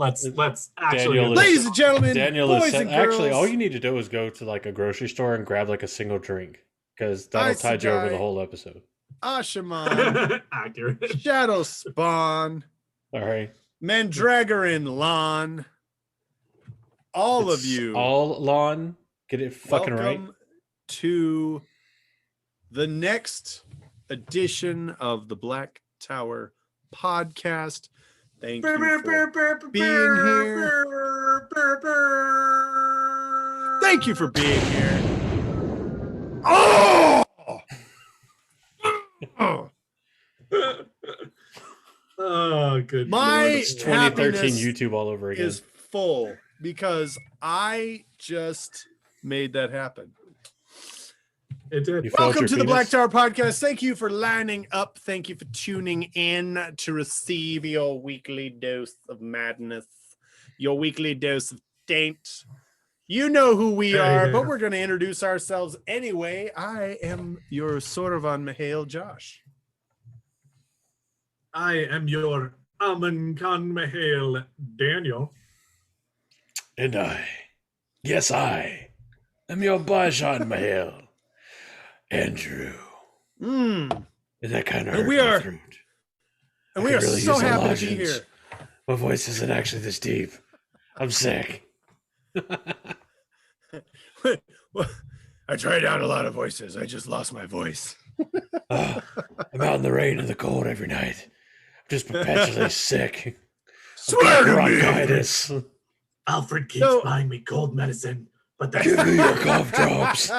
Let's actually Daniel Ladies and gentlemen, Daniel boys is and girls. actually all you need to do is go to like a grocery store and grab like a single drink because that'll Ice tide you over guy. the whole episode. Ashaman, accurate. Shadow Spawn, All right. Mandragoran Lawn, all It's of you. all lawn. Get it fucking Welcome right. to the next edition of the Black Tower podcast. Thank you for being here. Thank you for being here. Oh! Oh, good. My It's 2013 happiness YouTube all over again. is full because I just made that happen. It did. You felt Welcome your to the Black penis? Tower podcast. Thank you for lining up. Thank you for tuning in to receive your weekly dose of madness, your weekly dose of taint. You know who we are, but we're going to introduce ourselves anyway. I am your Sorovan Mihail Josh. I am your Aman Khan Mihail Daniel. And I am your Bajan Mahal, Andrew. Mm. That kind of And hurt we my are- throat. And I we could are really so use a happy to be lozenge. here. My voice isn't actually this deep. I'm sick. I tried out a lot of voices. I just lost my voice. I'm out in the rain and the cold every night. I'm just perpetually sick. Swear to me. Bronchitis. Alfred keeps So- buying me cold medicine, but that's Give me your cough drops.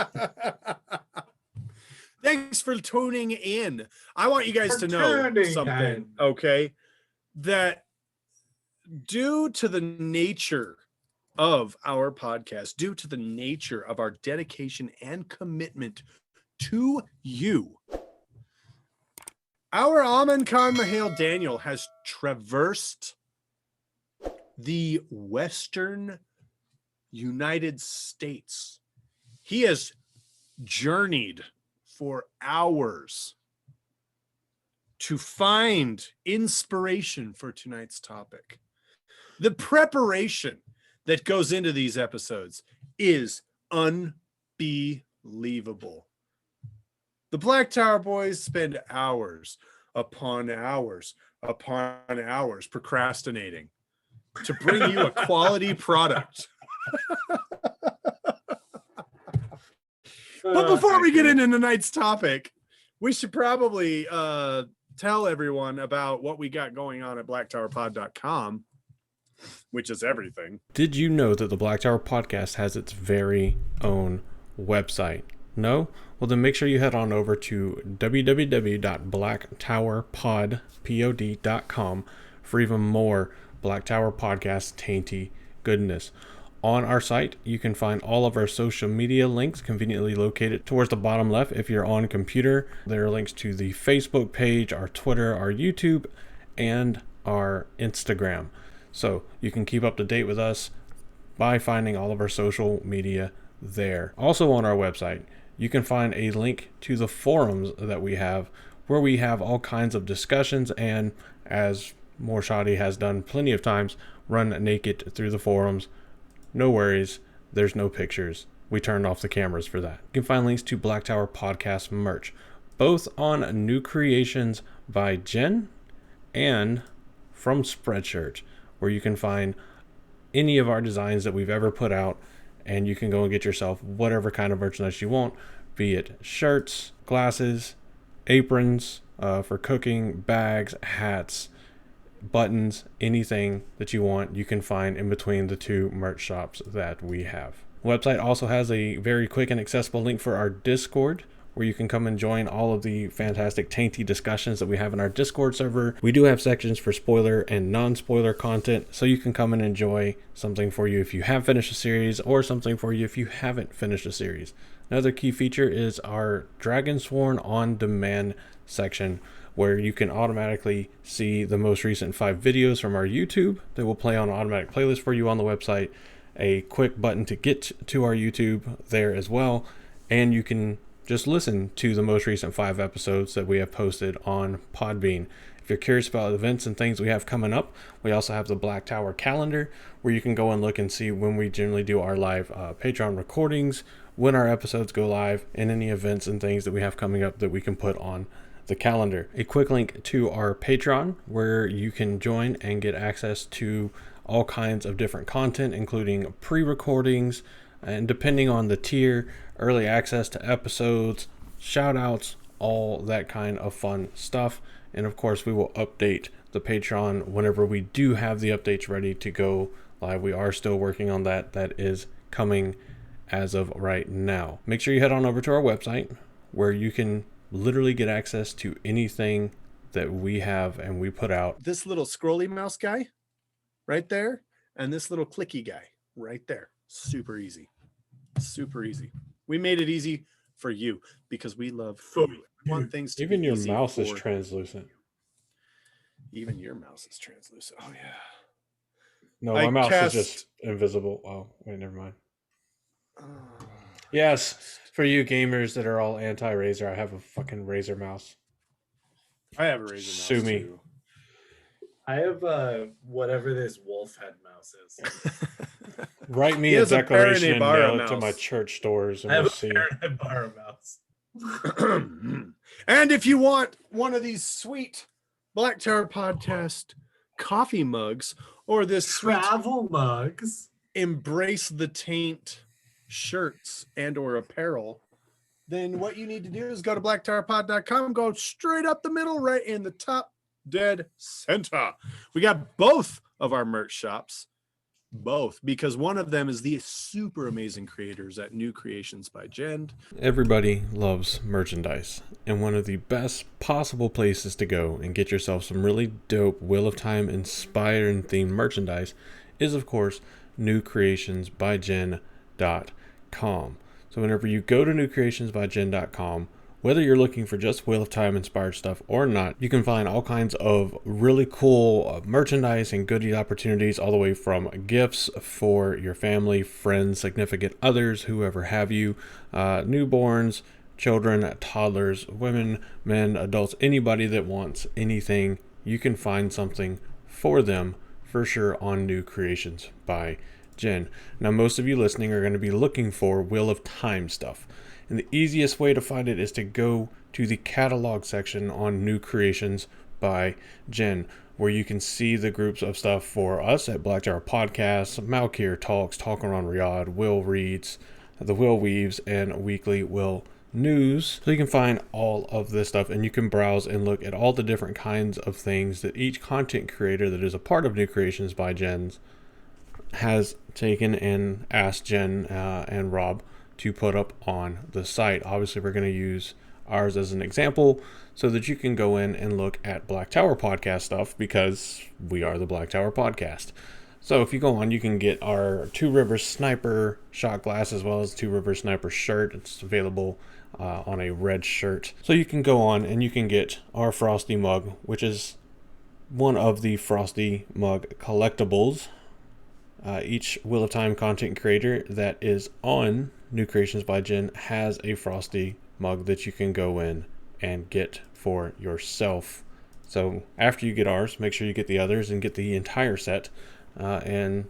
Thanks for tuning in. I want you guys For to know tuning something, in. okay? That due to the nature of our podcast, due to the nature of our dedication and commitment to you, our Aman Khan Mihail Daniel has traversed the Western United States. He has journeyed for hours to find inspiration for tonight's topic. The preparation that goes into these episodes is unbelievable. The Black Tower Boys spend hours upon hours upon hours procrastinating to bring you a quality product. But before we get into tonight's topic, we should probably tell everyone about what we got going on at blacktowerpod.com, which is everything. Did you know that the Black Tower Podcast has its very own website? No? Well, then make sure you head on over to www.blacktowerpod.com for even more Black Tower Podcast tainty goodness. On our site, you can find all of our social media links conveniently located towards the bottom left if you're on a computer. There are links to the Facebook page, our Twitter, our YouTube, and our Instagram. So you can keep up to date with us by finding all of our social media there. Also on our website, you can find a link to the forums that we have, where we have all kinds of discussions and, as Morshadi has done plenty of times, run naked through the forums. No worries, there's no pictures. We turned off the cameras for that. You can find links to Black Tower Podcast merch, both on New Creations by Jen and from Spreadshirt, where you can find any of our designs that we've ever put out, and you can go and get yourself whatever kind of merchandise you want, be it shirts, glasses, aprons for cooking, bags, hats, buttons, anything that you want, you can find in between the two merch shops that we have. The website also has a very quick and accessible link for our Discord, where you can come and join all of the fantastic tainty discussions that we have in our Discord server. We do have sections for spoiler and non-spoiler content, so you can come and enjoy something for you if you have finished a series, or something for you if you haven't finished a series. Another key feature is our Dragonsworn on demand section, where you can automatically see the most recent 5 videos from our YouTube. They will play on an automatic playlist for you on the website. A quick button to get to our YouTube there as well. And you can just listen to the most recent 5 episodes that we have posted on Podbean. If you're curious about events and things we have coming up, we also have the Black Tower calendar where you can go and look and see when we generally do our live Patreon recordings, when our episodes go live, and any events and things that we have coming up that we can put on the calendar. A quick link to our Patreon where you can join and get access to all kinds of different content, including pre-recordings, and depending on the tier, early access to episodes, shout outs, all that kind of fun stuff. And of course, we will update the Patreon whenever we do have the updates ready to go live. We are still working on that. That is coming as of right now. Make sure you head on over to our website where you can literally get access to anything that we have and we put out. This little scrolly mouse guy right there, and this little clicky guy right there. Super easy. Super easy. We made it easy for you because we love food. We want things to Even be your easy mouse is for- translucent. Even your mouse is translucent. Oh yeah. No, I my mouse cast- is just invisible. Oh, wait, never mind. Oh, Yes, for you gamers that are all anti-Razer, I have a fucking Razer mouse. I have a Razer mouse Sue me. too. I have whatever this wolf head mouse is. Write me He a has a declaration and Paranebara mail it to my mouse. church doors, and I have we'll a see. Paranebara mouse. And if you want one of these sweet Black Tower Podcast coffee mugs or this sweet Travel mugs. Embrace the Taint shirts and or apparel, then what you need to do is go to blacktowerpod.com, go straight up the middle, right in the top dead center. We got both of our merch shops, both, because one of them is the super amazing creators at New Creations by Jen. Everybody loves merchandise, and one of the best possible places to go and get yourself some really dope Wheel of Time inspired and themed merchandise is, of course, newcreationsbyjen.com. So whenever you go to newcreationsbyjen.com, whether you're looking for just Wheel of Time inspired stuff or not, you can find all kinds of really cool merchandise and goodie opportunities, all the way from gifts for your family, friends, significant others, whoever have you, newborns, children, toddlers, women, men, adults, anybody that wants anything, you can find something for them for sure on New Creations by Jen. Now, most of you listening are going to be looking for Wheel of Time stuff. And the easiest way to find it is to go to the catalog section on New Creations by Jen, where you can see the groups of stuff for us at Black Tower Podcasts, Malkir Talks, Talking Around Riyadh, Will Reads, The Will Weaves, and Weekly Will News. So you can find all of this stuff, and you can browse and look at all the different kinds of things that each content creator that is a part of New Creations by Jen's has taken and asked Jen and Rob to put up on the site. Obviously, we're going to use ours as an example so that you can go in and look at Black Tower Podcast stuff, because we are the Black Tower Podcast. So if you go on, you can get our Two Rivers Sniper shot glass as well as Two Rivers Sniper shirt. It's available on a red shirt. So you can go on and you can get our Frosty mug, which is one of the Frosty mug collectibles. Each Wheel of Time content creator that is on New Creations by Jen has a Frosty mug that you can go in and get for yourself. So after you get ours, make sure you get the others and get the entire set and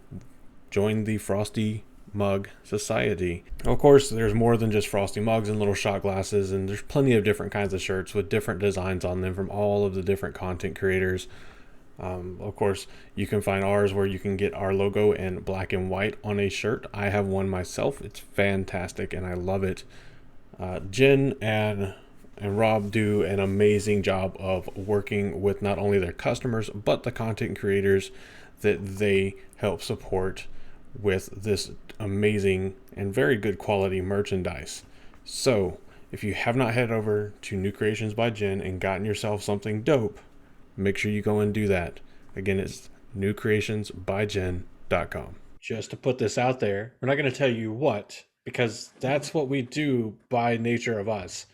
join the Frosty Mug Society. Of course, there's more than just Frosty mugs and little shot glasses, and there's plenty of different kinds of shirts with different designs on them from all of the different content creators. Of course, you can find ours where you can get our logo in black and white on a shirt. I have one myself. It's fantastic and I love it. Jen and Rob do an amazing job of working with not only their customers, but the content creators that they help support with this amazing and very good quality merchandise. So if you have not head over to New Creations by Jen and gotten yourself something dope, make sure you go and do that. Again, it's newcreationsbyjen.com. Just to put this out there, we're not going to tell you what, because that's what we do by nature of us.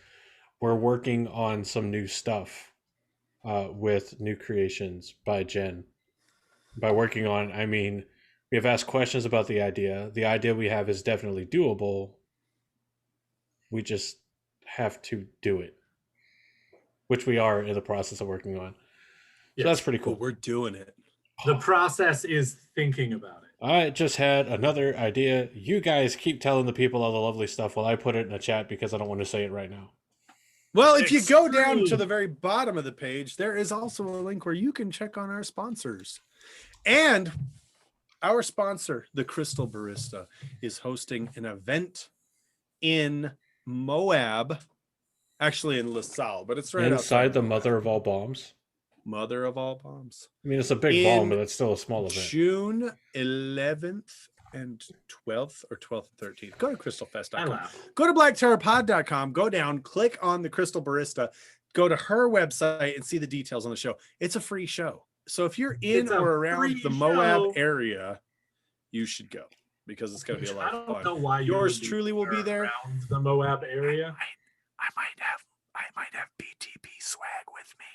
We're working on some new stuff with New Creations by Jen. By working on, I mean, we have asked questions about the idea. The idea we have is definitely doable. We just have to do it, which we are in the process of working on. So that's pretty cool. We're doing it. The process is thinking about it. I just had another idea. You guys keep telling the people all the lovely stuff while I put it in the chat because I don't want to say it right now. Well, if you go down to the very bottom of the page, there is also a link where you can check on our sponsors. And our sponsor, the Crystal Barista, is hosting an event in Moab, actually in LaSalle, but it's right inside the Moab. mother of all bombs. Mother of all bombs. I mean, it's a big bomb, but it's still a small event. June 11th and 12th or 12th and 13th. Go to crystalfest.com. Go to blacktowerpod.com. Go down, click on the Crystal Barista, go to her website and see the details on the show. It's a free show. So if you're in or around the Moab area, you should go because it's going to be a lot of fun. I don't know why yours truly will be there. Around the Moab area. I might have BTP swag with me.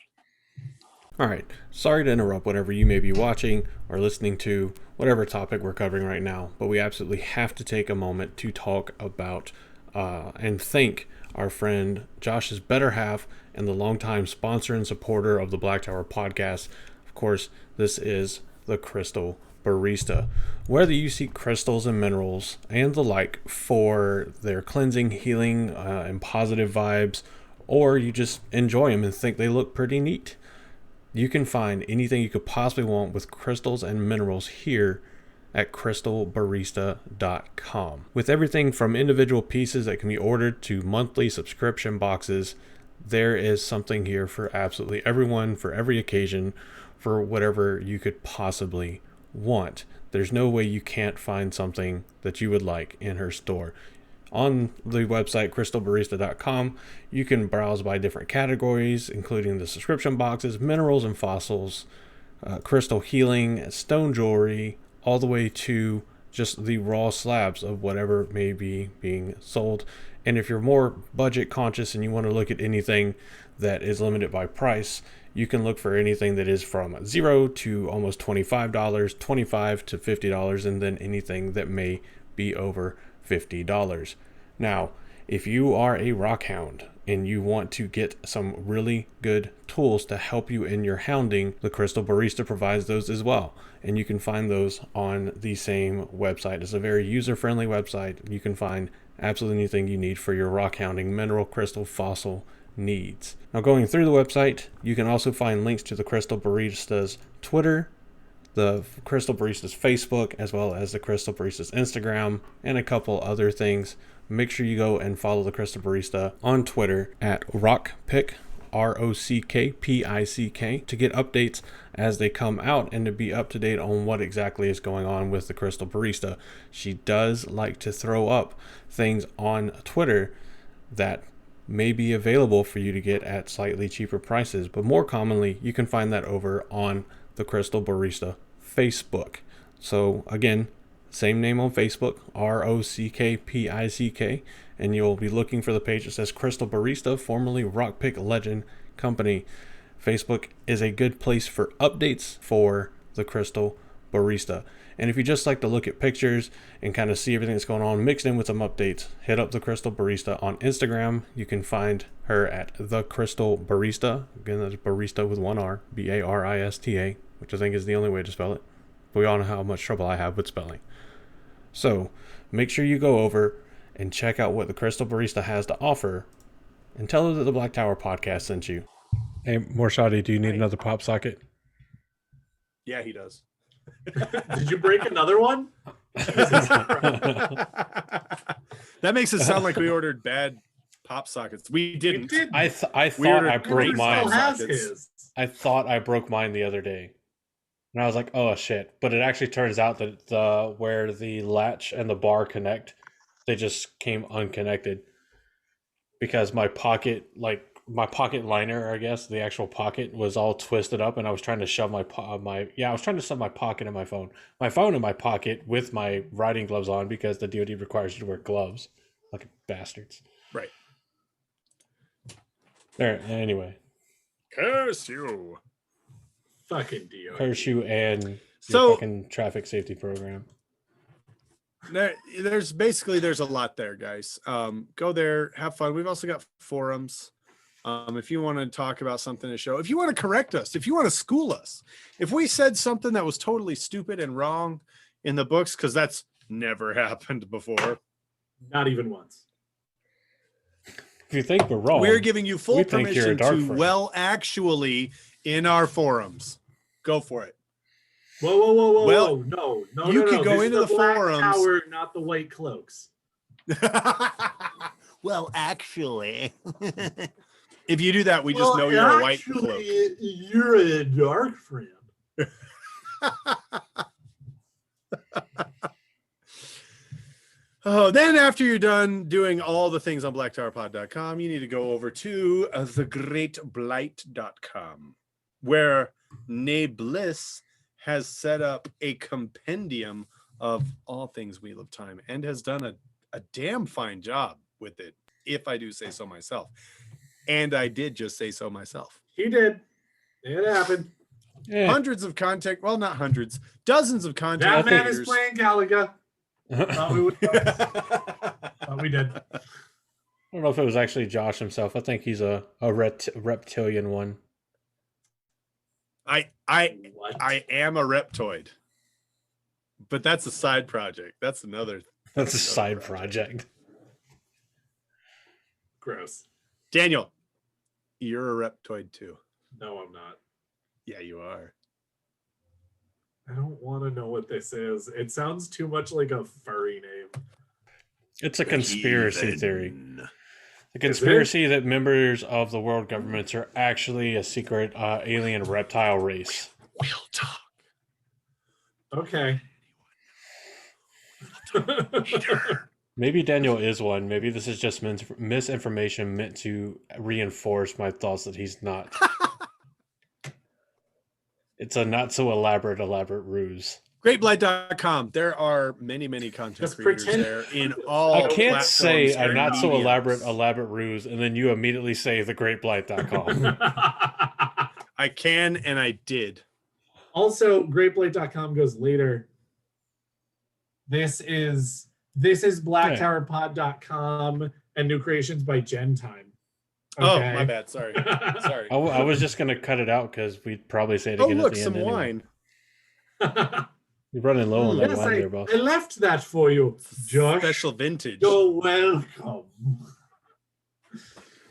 All right. Sorry to interrupt whatever you may be watching or listening to, whatever topic we're covering right now, but we absolutely have to take a moment to talk about and thank our friend Josh's better half and the longtime sponsor and supporter of the Black Tower podcast. Of course, this is the Crystal Barista. Whether you seek crystals and minerals and the like for their cleansing, healing, and positive vibes, or you just enjoy them and think they look pretty neat, you can find anything you could possibly want with crystals and minerals here at crystalbarista.com. With everything from individual pieces that can be ordered to monthly subscription boxes, there is something here for absolutely everyone, for every occasion, for whatever you could possibly want. There's no way you can't find something that you would like in her store. On the website crystalbarista.com, you can browse by different categories, including the subscription boxes, minerals and fossils, crystal healing, stone jewelry, all the way to just the raw slabs of whatever may be being sold. And if you're more budget conscious and you want to look at anything that is limited by price, you can look for anything that is from $0 to almost $25, $25 to $50, and then anything that may be over $50. Now, if you are a rock hound and you want to get some really good tools to help you in your hounding, the Crystal Barista provides those as well. And you can find those on the same website. It's a very user-friendly website. You can find absolutely anything you need for your rock hounding, mineral, crystal, fossil needs. Now, going through the website, you can also find links to the Crystal Barista's Twitter, the Crystal Barista's Facebook, as well as the Crystal Barista's Instagram, and a couple other things. Make sure you go and follow the Crystal Barista on Twitter at rockpick, ROCKPICK, to get updates as they come out and to be up to date on what exactly is going on with the Crystal Barista. She does like to throw up things on Twitter that may be available for you to get at slightly cheaper prices, but more commonly you can find that over on the Crystal Barista Facebook. So again, same name on Facebook, ROCKPICK, and you'll be looking for the page that says Crystal Barista, formerly Rockpick Legend Company. Facebook is a good place for updates for the Crystal Barista. And if you just like to look at pictures and kind of see everything that's going on mixed in with some updates, hit up the Crystal Barista on Instagram. You can find her at the Crystal Barista. Again, that's barista with one R, BARISTA, which I think is the only way to spell it. But we all know how much trouble I have with spelling. So make sure you go over and check out what the Crystal Barista has to offer and tell her that the Black Tower podcast sent you. Hey, Morshadi, do you need another pop socket? Yeah, he does. Did you break another one? That makes it sound like we ordered bad pop sockets. We didn't. I thought I broke mine. I thought I broke mine the other day. And I was like, oh shit. But it actually turns out that where the latch and the bar connect, they just came unconnected. Because my pocket liner, I guess, the actual pocket was all twisted up, and I was trying to shove I was trying to shove my pocket in my phone in my pocket with my riding gloves on because the DoD requires you to wear gloves, like bastards. Right. There. Anyway. Curse you. Fucking DoD. Curse you and your fucking traffic safety program. There's a lot there, guys. Go there, have fun. We've also got forums. If you want to talk about something in the show, if you want to correct us, if you want to school us, if we said something that was totally stupid and wrong in the books, because that's never happened before. Not even once. If you think we're wrong, we're giving you full we think you're a permission dark to, friend. well, actually, in our forums. Go for it. Whoa. Well, No. You no, can no. go This into is the Black forums. Tower, not the white cloaks. Well, actually, if you do that, we just know you're a white cloak. You're a dark friend. Oh, then after you're done doing all the things on blacktowerpod.com, you need to go over to thegreatblight.com, where Nabliss has set up a compendium of all things Wheel of Time and has done a damn fine job with it, if I do say so myself. And I did just say so myself. He did. It happened. Yeah. Hundreds of content, well, not hundreds, dozens of content That man creators. is playing Galaga. Thought we would. Thought we did. I don't know if it was actually Josh himself. I think he's a reptilian one. I am a reptoid, but that's a side project. That's another. That's a side project. Gross. Daniel, you're a reptoid too. No, I'm not. Yeah, you are. I don't want to know what this is. It sounds too much like a furry name. It's a conspiracy Heathen. theory. The conspiracy that members of the world governments are actually a secret alien reptile race. We'll talk. Okay. Maybe Daniel is one. Maybe this is just misinformation meant to reinforce my thoughts that he's not. It's a not so elaborate ruse. Greatblight.com. There are many content Just creators pretend- there in all. I can't say a platforms not and so mediums. elaborate ruse, and then you immediately say thegreatblight.com. I can and I did. Also, greatblade.com goes later. This is blacktowerpod.com and new creations by Gentime. Oh, my bad. Sorry. I was just going to cut it out because we'd probably say it Oh, again look, at the some end. Anyway. wine. You're running low on that Yes, wine there, boss. I left that for you, Josh. Special vintage. You're welcome.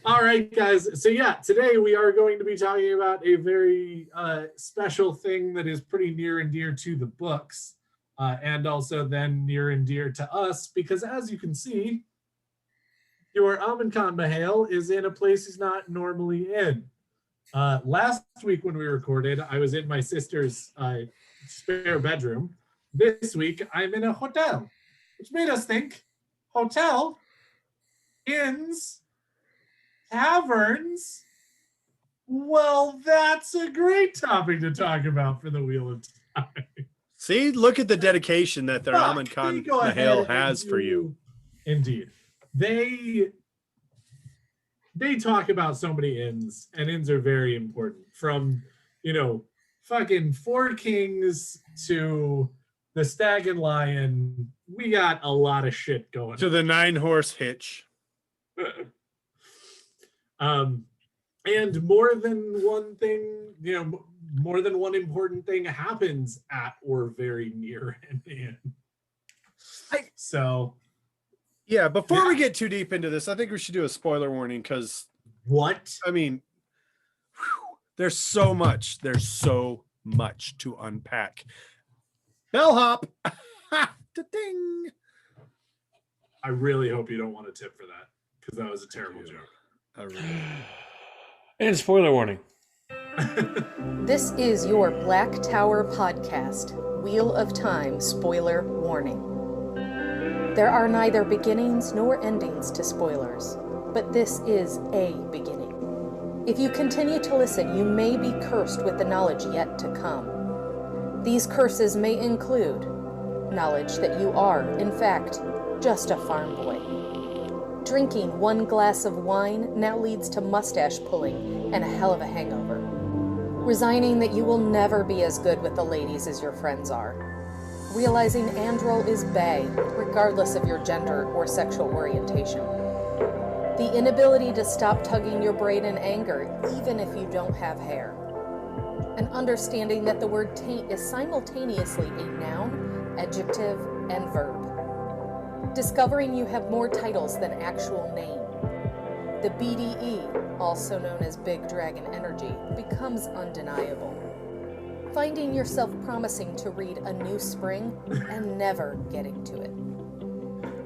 All right, guys. So yeah, today we are going to be talking about a very special thing that is pretty near and dear to the books, and also then near and dear to us, because as you can see, your Amin Khan Mahale is in a place he's not normally in. Last week when we recorded, I was in my sister's spare bedroom. This week, I'm in a hotel, which made us think, hotel, inns, taverns. Well, that's a great topic to talk about for the Wheel of Time. See, look at the dedication that their Amin They Khan go ahead Mahale and has for you. Indeed. They talk about so many inns, and inns are very important. From, fucking Four Kings to the Stag and Lion. We got a lot of shit going To the 9-horse hitch. on. And more than one thing, more than one important thing happens at or very near an inn. So... Yeah, before we get too deep into this, I think we should do a spoiler warning because, what? I mean, there's so much. There's so much to unpack. Bellhop. Ding. I really hope you don't want a tip for that, because that was a terrible joke. And spoiler warning. This is your Black Tower podcast, Wheel of Time spoiler warning. There are neither beginnings nor endings to spoilers, but this is a beginning. If you continue to listen, you may be cursed with the knowledge yet to come. These curses may include knowledge that you are, in fact, just a farm boy. Drinking one glass of wine now leads to mustache pulling and a hell of a hangover. Resigning that you will never be as good with the ladies as your friends are. Realizing Androl is bae, regardless of your gender or sexual orientation. The inability to stop tugging your braid in anger, even if you don't have hair. An understanding that the word taint is simultaneously a noun, adjective, and verb. Discovering you have more titles than actual name. The BDE, also known as Big Dragon Energy, becomes undeniable. Finding yourself promising to read A New Spring and never getting to it.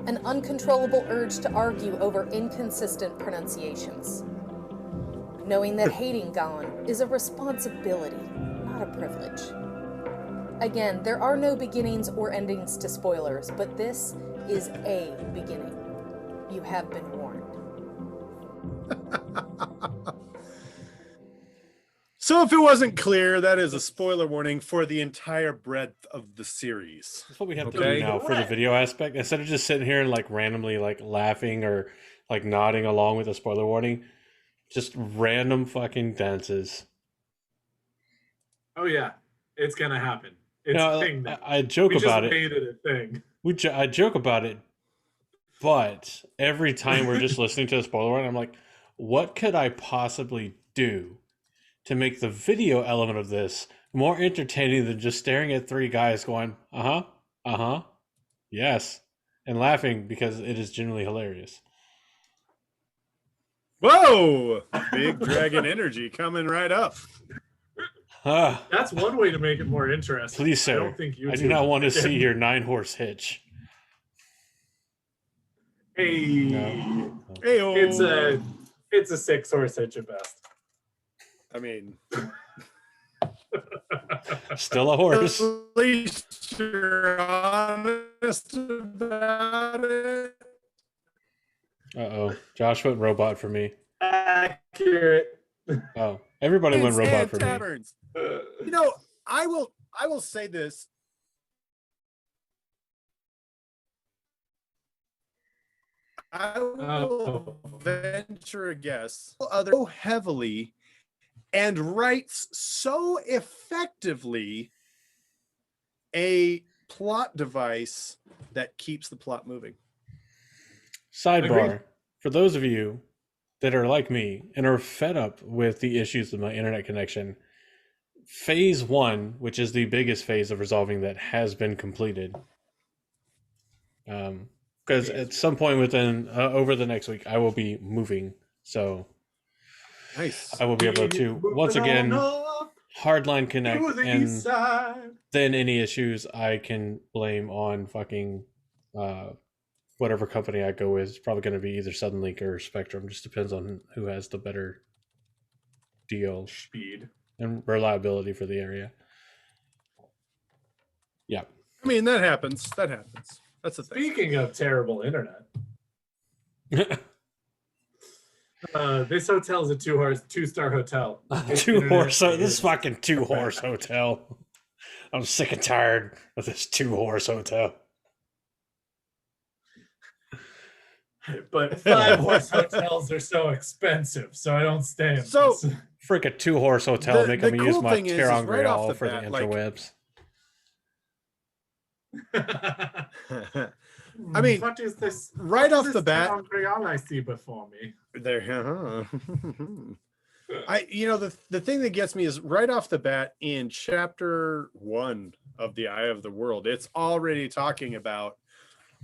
An uncontrollable urge to argue over inconsistent pronunciations. Knowing that hating Gone is a responsibility, not a privilege. Again, there are no beginnings or endings to spoilers, but this is a beginning. You have been warned. So if it wasn't clear, that is a spoiler warning for the entire breadth of the series. That's what we have to Okay. do now for the video aspect. Instead of just sitting here and like randomly like laughing or like nodding along with a spoiler warning, just random fucking dances. Oh yeah, it's gonna happen. It's a thing now. I joke We about just it. made it a thing. I joke about it, but every time we're just listening to a spoiler warning, I'm like, what could I possibly do to make the video element of this more entertaining than just staring at three guys going, yes, and laughing because it is genuinely hilarious. Whoa! Big Dragon Energy coming right up. That's one way to make it more interesting. Please, sir. I don't think you I do not want to see your 9-horse hitch. Hey, No. Hey-o. it's a 6-horse hitch at best. I mean, Still a horse. at least you're honest about it. Uh-oh. Josh went robot for me. Accurate. Oh, everybody went Inns robot and for me. Taverns. You know, I will say this. I will venture a guess. Other so heavily and writes so effectively a plot device that keeps the plot moving. Sidebar, Agreed. for those of you that are like me and are fed up with the issues of my internet connection, phase 1, which is the biggest phase of resolving that, has been completed. Because at some point within over the next week, I will be moving. So Nice. I will be able to once again hardline connect, To the and east side. then any issues I can blame on fucking whatever company I go with. It's probably going to be either Suddenlink or Spectrum. Just depends on who has the better deal Speed. and reliability for the area. Yeah. I mean, that happens. That happens. That's the thing. Speaking of terrible internet, this hotel is a 2-star hotel. Its Two-horse. internet This is- fucking 2-horse hotel. I'm sick and tired of this 2-horse hotel. But 5-horse hotels are so expensive, so I don't stay in So- this. Frick a 2-horse hotel, The- making the me use cool my thing is Terran right off Grial the for the bat, like- interwebs. I mean, what is this? right what off is the this bat, Terran Grial I see before me. there. The thing that gets me is right off the bat in chapter 1 of The Eye of the World, it's already talking about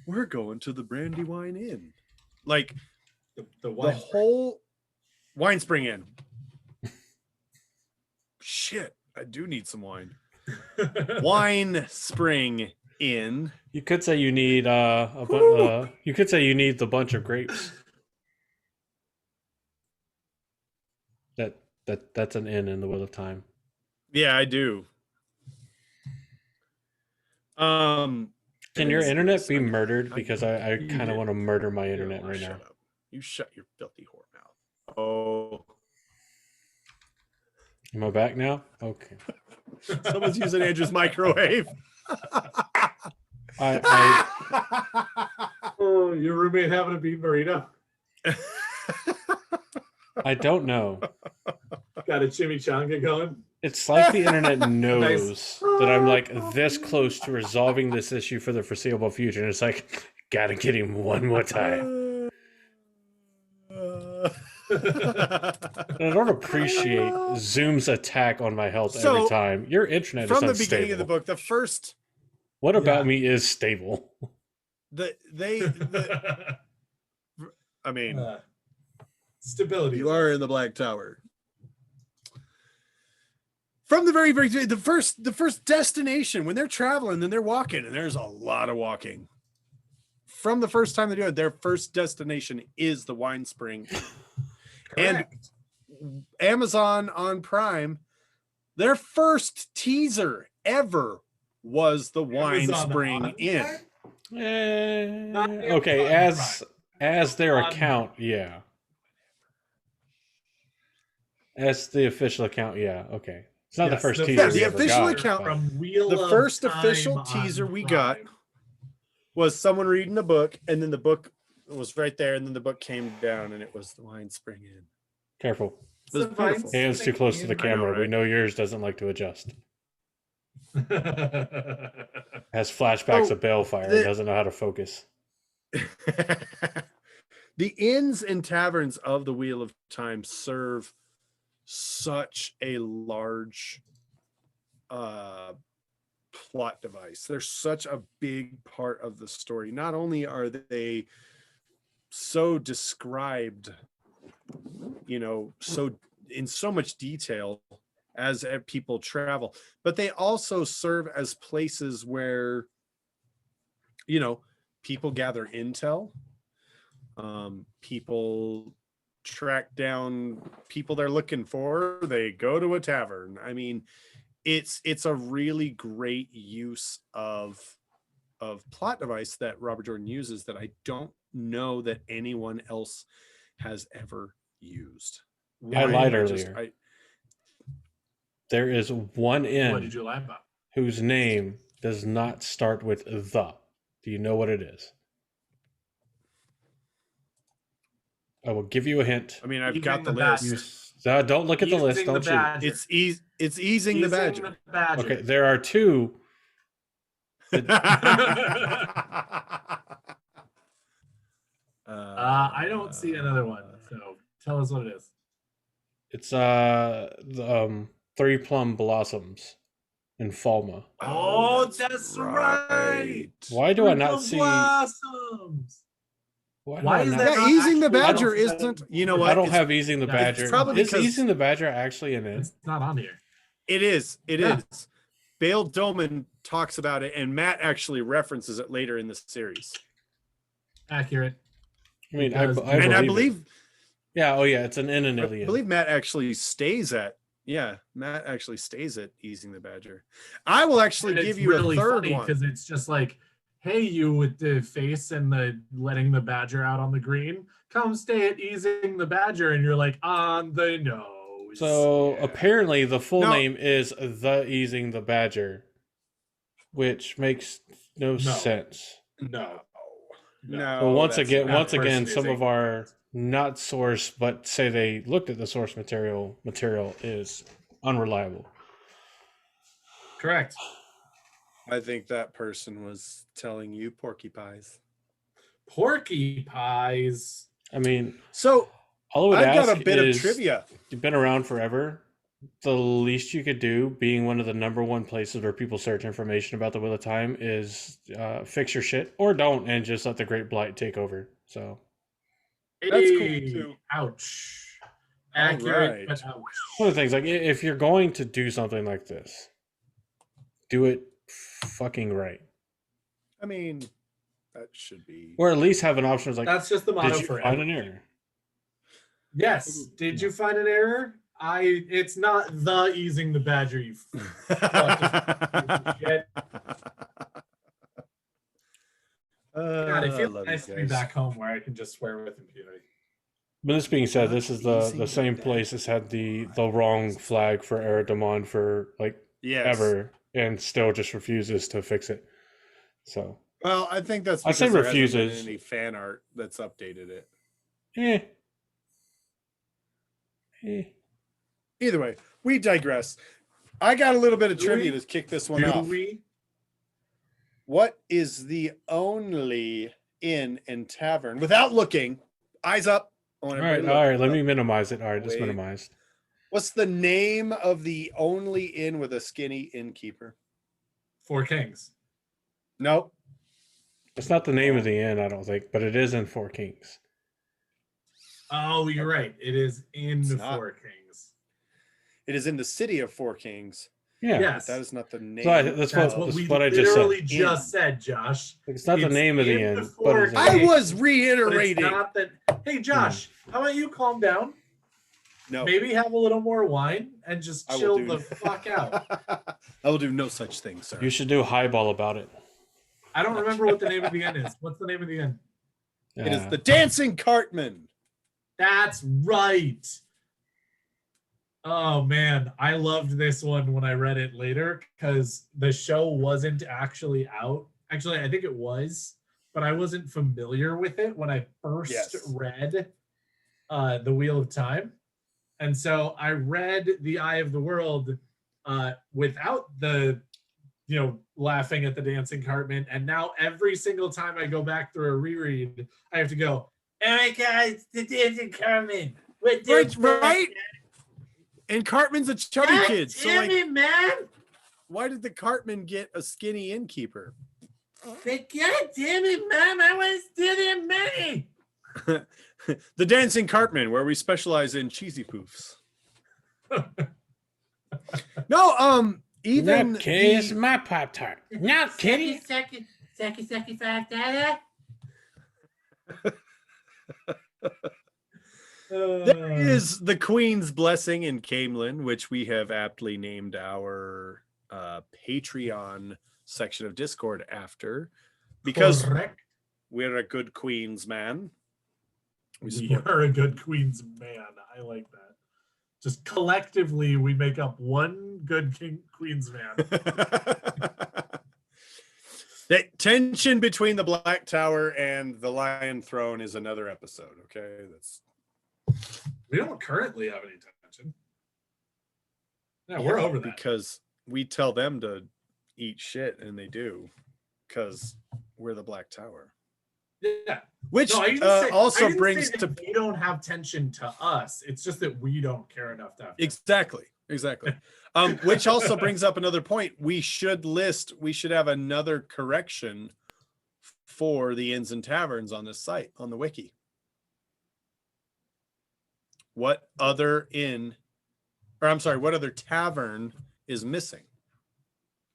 we're going to the Brandywine Inn, like The the wine. whole Wine Spring Inn. Shit, I do need some wine. Wine Spring Inn. You could say you need you could say you need the bunch of grapes. That's an inn in the Wheel of Time. Yeah, I do. Can your It's- internet be I- murdered? I- Because I kind of want to murder my internet right now. Shut up. You shut your filthy whore mouth. Oh, Am I back now? Okay. someone's using Andrew's microwave. Oh, your roommate having a beef burrito? I don't know. Got a chimichanga going? It's like the internet knows that I'm like this close to resolving this issue for the foreseeable future. And it's like, gotta get him one more time. I don't appreciate Zoom's attack on my health So, every time. Your internet From is the unstable. beginning of the book, the first What about me is stable? I mean, stability. you are in the Black Tower. From the very beginning, the first destination when they're traveling and they're walking, and there's a lot of walking. From the first time they do it, their first destination is the wine spring. And Amazon on Prime, their first teaser ever was the wine spring inn. Okay, as their account, yeah. As the official account, yeah. Okay, it's not the first teaser. The official account from Wheel the of first Time official on teaser we Prime. got was someone reading a book, and then the book was right there, and then the book came down, and it was the wine spring inn. Careful. It was beautiful. Hands too close to the camera. right? We know yours doesn't like to adjust. Has flashbacks of balefire and doesn't know how to focus. The inns and taverns of the Wheel of Time serve such a large plot device. They're such a big part of the story. Not only are they so described, so in so much detail as people travel, but they also serve as places where people gather intel, people track down people they're looking for, they go to a tavern. I mean, it's a really great use of plot device that Robert Jordan uses that I don't know that anyone else has ever used. I lied earlier. There is one inn What did you lie about? whose name does not start with the. Do you know what it is? I will give you a hint. I mean, I've got the list. Don't look at the list. Don't cheat. It's easing the badger. Okay, there are two. I don't see another one. So tell us what it is. It's Three Plum Blossoms in Falma. Oh, that's right. Why do I not see Blossoms? Why is that? Yeah, easing the badger isn't. You know what? I don't have Easing the Badger. It's probably Is because Easing the Badger actually in it? It's not on here. it is. It is. Bale Doman talks about it, and Matt actually references it later in the series. Accurate. I mean, Because- I believe believe. it. Yeah. Oh, yeah. It's an inn in I Ilion. believe Matt actually stays at. Yeah, Matt actually stays at Easing the Badger. I will actually And give it's you really a third funny one. because it's just like, hey, you with the face and the letting the badger out on the green, come stay at Easing the Badger, and you're like, on the nose. So apparently the full No. name is The Easing the Badger, which makes no sense. No. No. Well, once that's again, not- some of our not source, but say they looked at the source material is unreliable. Correct. I think that person was telling you porky pies. Porky pies. I mean, So all I would I've ask got a bit is, of trivia. You've been around forever. The least you could do, being one of the number one places where people search information about the Wheel of Time, is fix your shit or don't, and just let the Great Blight take over. So That's cool, Hey, too. Ouch. All Accurate, right. but ouch. one of the things, like if you're going to do something like this, do it fucking right, I mean, that should be. or at least have an option. It's like, That's just the motto did you for find an everything. error? Yes. Did you find an error? It's not the Easing the Badger, you shit. God, it feels love nice you to be guys. back home where I can just swear with impunity. But this being said, this is the Easing same the place that's had the wrong flag for Eredamon for like Yes. ever, and still just refuses to fix it. So Well, I think that's I because say there hasn't been refuses. any fan art that's updated it. eh. Either way, we digress. I got a little bit of Do trivia we? to kick this one Do off. we? What is the only inn and tavern, without looking, eyes up All right. Let me minimize it. All right, just Wait. minimized. What's the name of the only inn with a skinny innkeeper? Four Kings. Nope. It's not the name of the inn, I don't think, but it is in Four Kings. Oh, you're right. It is in It's the not. Four Kings. It is in the city of Four Kings. Yeah. Yes. But that is not the name. That's what I just literally said. just said, Josh. It's not the name of the in inn, Four but it's I Kings, was but reiterating. it's not that. Hey, Josh, how about you calm down? No. Maybe have a little more wine and just I will chill do- the fuck out. I will do no such thing, sir. You should do highball about it. I don't remember what the name of the inn is. What's the name of the inn? It is the Dancing Cartman. That's right. Oh man, I loved this one when I read it later because the show wasn't actually out. Actually, I think it was, but I wasn't familiar with it when I first read The Wheel of Time. And so I read The Eye of the World without the, laughing at the dancing cartman. And now every single time I go back through a reread, I have to go, oh my God, it's the dancing cartman. Right? And Cartman's a chubby kid. So man. why did the Cartman get a skinny innkeeper? God damn it, man. I want to steal their money. The Dancing Cartman, where we specialize in cheesy poofs. No, even That is my Pop Tart. Not kitty. Sucky, $5. there is the Queen's Blessing in Camelin, which we have aptly named our Patreon section of Discord after, because Correct. we're a good Queen's man. We are a good Queen's man. I like that. Just collectively, we make up one good Queen's man. The tension between the Black Tower and the Lion Throne is another episode. Okay, We don't currently have any tension. Yeah, we're over that. because we tell them to eat shit, and they do, because we're the Black Tower. Yeah. Which No, I didn't say- I also didn't brings say to that they don't have tension to us. It's just that we don't care enough to have tension. exactly. Which also brings up another point. We should have another correction for the Inns and Taverns on this site, on the wiki. What other tavern is missing?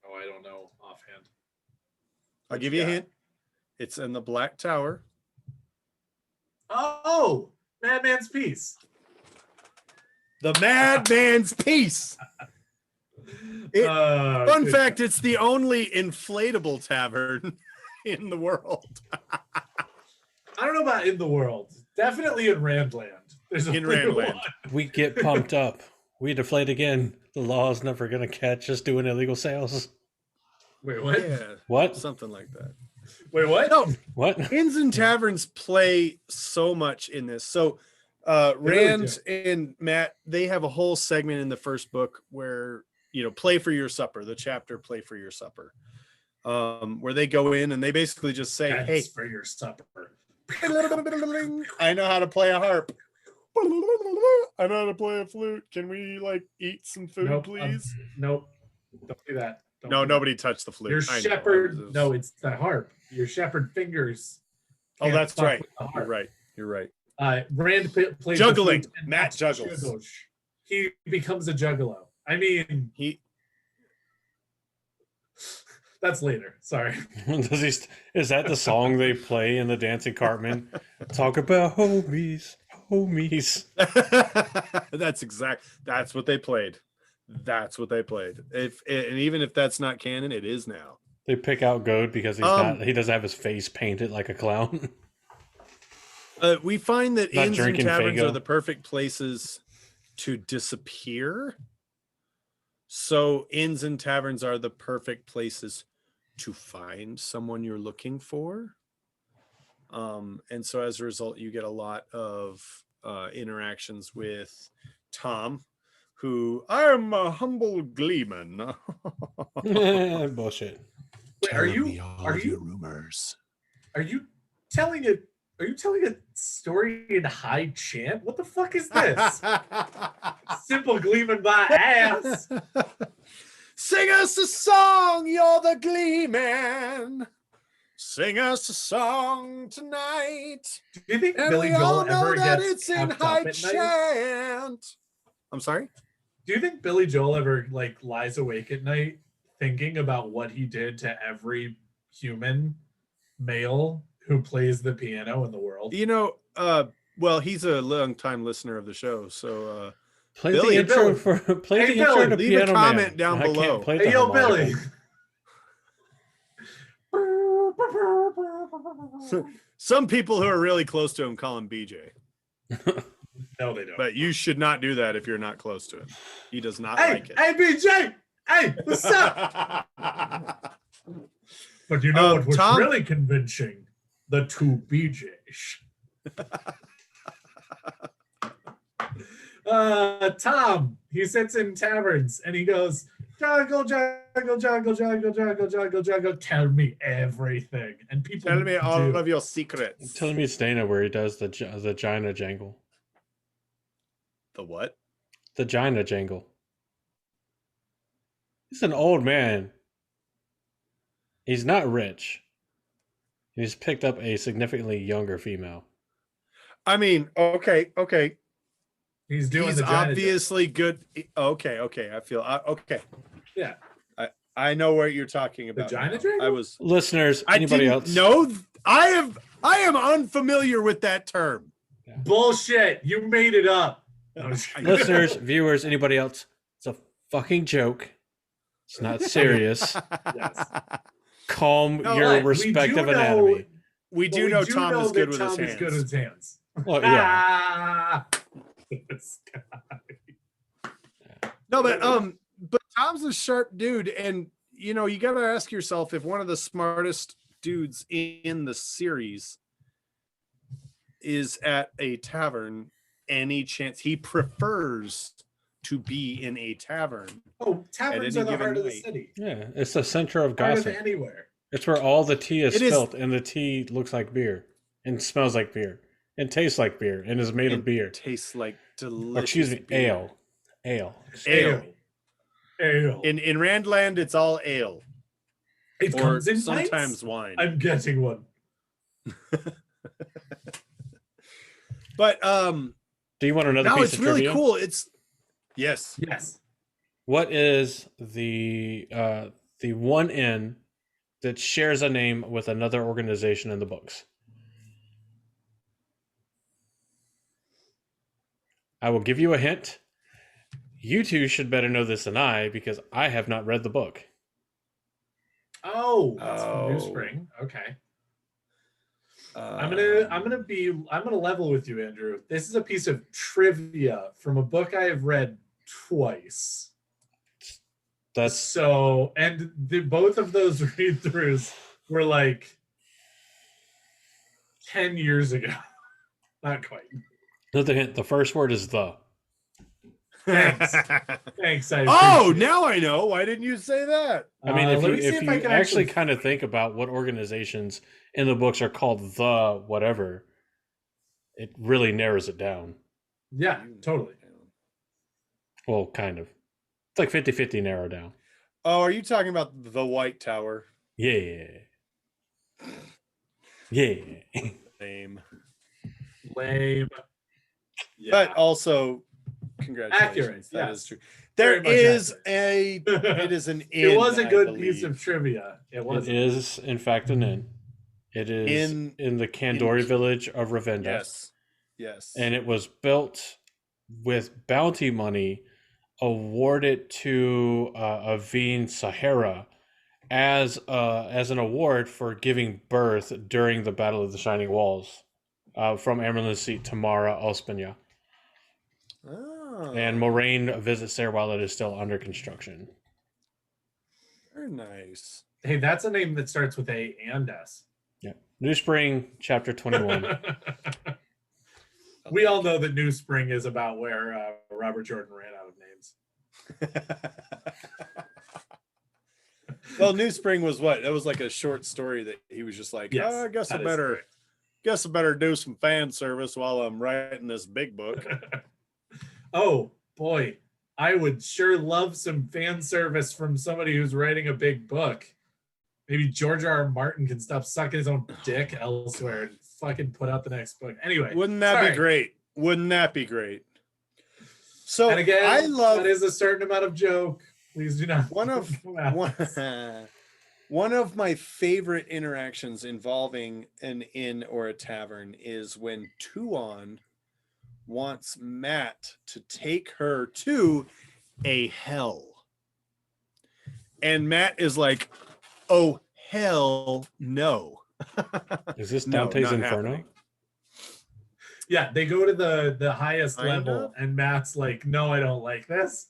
Oh, I don't know offhand. I'll give you a hint. It's in the Black Tower. Oh, Madman's Piece. The Madman's Piece. Fun fact, it's the only inflatable tavern in the world. I don't know about in the world. Definitely in Randland. There's In only Randland. one. We get pumped up. We deflate again. The law is never going to catch us doing illegal sales. Wait, what? Yeah, What? something like that. Wait, what? No, What? Inns and Taverns play so much in this. So Rand and Matt, they have a whole segment in the first book where, play for your supper, the chapter Play for Your Supper, where they go in and they basically just say, That's hey, for your supper. I know how to play a harp. I know how to play a flute. Can we eat some food, Nope, please? Nope. Don't do that. Don't No, do that. nobody touched the flute. Your I know. shepherd. No, it's the harp. Your shepherd fingers. Oh, can't that's fuck right. with the You're harp. right. You're right. Rand plays Juggling. the flute and Matt Matt juggles. He becomes a juggalo. I mean, that's later. Sorry. Is that the song they play in the Dancing Cartman? Talk about homies. That's what they played. That's what they played. And even if that's not canon, it is now. They pick out Goad because he doesn't have his face painted like a clown. We find that Not inns and drinking taverns Faygo. are the perfect places to disappear. So inns and taverns are the perfect places to find someone you're looking for. And so as a result, you get a lot of interactions with Tom, who I'm a humble gleeman. Bullshit. Wait, are you rumors? Are you telling Are you telling a story in high chant? What the fuck is this? Simple gleaming by ass. Sing us a song, you're the glee man. Sing us a song tonight. Do you think And Billy we all Joel know ever that gets it's in kept high up at night? chant. I'm sorry? Do you think Billy Joel ever like lies awake at night thinking about what he did to every human male who plays the piano in the world? You know, well, he's a long time listener of the show, so Play Billy, the intro Billy. for play Hey, the intro Billy, to leave a Piano comment Man. down I can't below. play Hey, the yo, harmonica. Billy. some people who are really close to him call him BJ. No, they don't. But you should not do that if you're not close to him. He does not Hey, like it. hey, BJ! Hey, what's up? But you know what was Tom? really convincing? The two BJs. Tom, he sits in taverns and he goes, juggle, juggle, juggle, juggle, juggle, juggle, juggle. Tell me everything. And people Tell me all do. of your secrets. Telling me it's Dana where he does the Gina jangle. The what? The Gina jangle. He's an old man. He's not rich. He's picked up a significantly younger female. I mean, okay. He's doing He's the giant obviously good. Okay. I feel okay. Yeah. I know what you're talking about. Vagina now. jangle? I was. Listeners, I anybody didn't else? know. I am unfamiliar with that term. Bullshit. You made it up. Listeners, viewers, anybody else? It's a fucking joke. It's not serious. Yes. Calm No, your but we respective do know- anatomy. We But do we know Tom is that good with Tom his hands. is good with his hands. Well, yeah. Ah! This guy. No, but Tom's a sharp dude, and you know you got to ask yourself if one of the smartest dudes in the series is at a tavern, any chance he prefers to be in a tavern. Oh, taverns any are the given heart of the night. city. Yeah, it's the center of Heart of gossip. anywhere. It's where all the tea is It is- spilt, and the tea looks like beer, and smells like beer, and tastes like beer, and is made of beer. Tastes like delicious. Or excuse me, beer. ale. Ale. Ale. In Randland, it's all ale. It Or comes in sometimes pints. wine. I'm getting one. But Do you want another no, piece it's of really trivia? cool. It's yes. What is the one inn that shares a name with another organization in the books? I will give you a hint. You two should better know this than I, because I have not read the book. Oh, that's from New Oh. Spring. Okay. I'm gonna level with you, Andrew. This is a piece of trivia from a book I have read twice. That's So, and both of those read-throughs were like 10 years ago. Not quite. another hint. The first word is the. Thanks. Thanks. I Oh, appreciate it. now I know. Why didn't you say that? I mean, Let me see if you I can actually kind of think about what organizations in the books are called the whatever, it really narrows it down. Yeah, totally. Well, kind of. It's like 50-50 narrow down. Oh, are you talking about the White Tower? Yeah. Yeah. Name. Lame. Yeah. But also, congratulations. Accurate, That yes. is true. Very There much is accurate. it is an inn. It was a I good believe. piece of trivia. It was. It is, in fact, an inn. It is in the Kandori village of Ravinda. Yes. And it was built with bounty money awarded to Aveen Sahara as an award for giving birth during the Battle of the Shining Walls from Amerlin's seat to Mara Ospina. Oh, And Moraine visits there while it is still under construction. very nice. Hey, that's a name that starts with A and S. Yeah. New Spring, chapter 21. We all know that New Spring is about where Robert Jordan ran out of names. Well, New Spring was what? That was like a short story that he was just like, Yes, I guess I that is better correct. Guess I better do some fan service while I'm writing this big book. Oh boy, I would sure love some fan service from somebody who's writing a big book. Maybe George R. R. Martin can stop sucking his own dick elsewhere and fucking put out the next book. Anyway, Wouldn't that be great? Wouldn't that be great? So and again, I love that is a certain amount of joke. Please do not. one of my favorite interactions involving an inn or a tavern is when Tuon wants Matt to take her to a hell. And Matt is like, oh, hell no. Is this Dante's Inferno? Happening. Yeah, they go to the highest level, and Matt's like, no, I don't like this.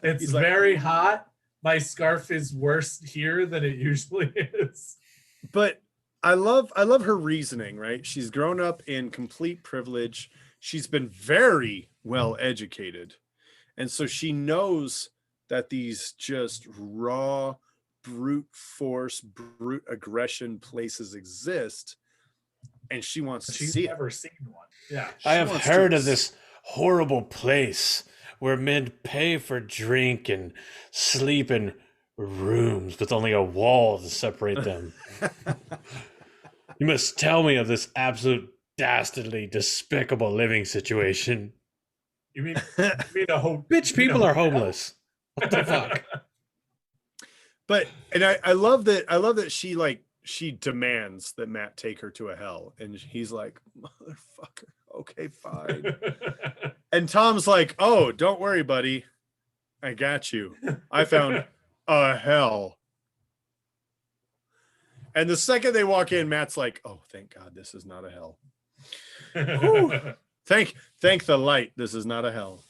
It's very hot. My scarf is worse here than it usually is. But I love her reasoning, right? She's grown up in complete privilege. She's been very well educated. And so she knows that these just raw, brute force, brute aggression places exist. And she wants to see it. She's never seen one. Yeah. I have heard of this horrible place where men pay for drink and sleep in rooms with only a wall to separate them. You must tell me of this absolute dastardly, despicable living situation. You mean a whole Bitch, people are homeless. What the fuck? But I love that she demands that Matt take her to a hell, and he's like, motherfucker, okay, fine. And Tom's like, oh, don't worry, buddy, I got you. I found a hell. And the second they walk in, Matt's like, oh, thank God this is not a hell. Thank the light, this is not a hell.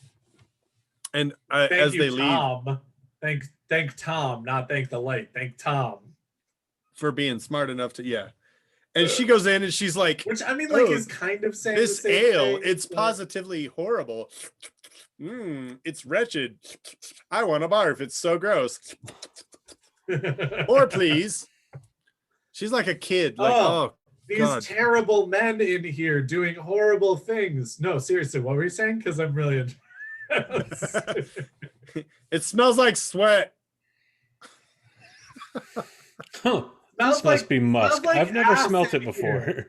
And as they leave, Tom. Thank Tom, not thank the light. Thank Tom for being smart enough to, yeah. And she goes in and she's like, which I mean, like, is kind of saying this the same ale, thing, it's but positively horrible. It's wretched. I want to barf. It's so gross. Or please. She's like a kid. Like, oh these God. terrible men in here doing horrible things. No, seriously, what were you saying? Because I'm really It smells like sweat. Huh. This must be musk. like I've never smelt it acid before.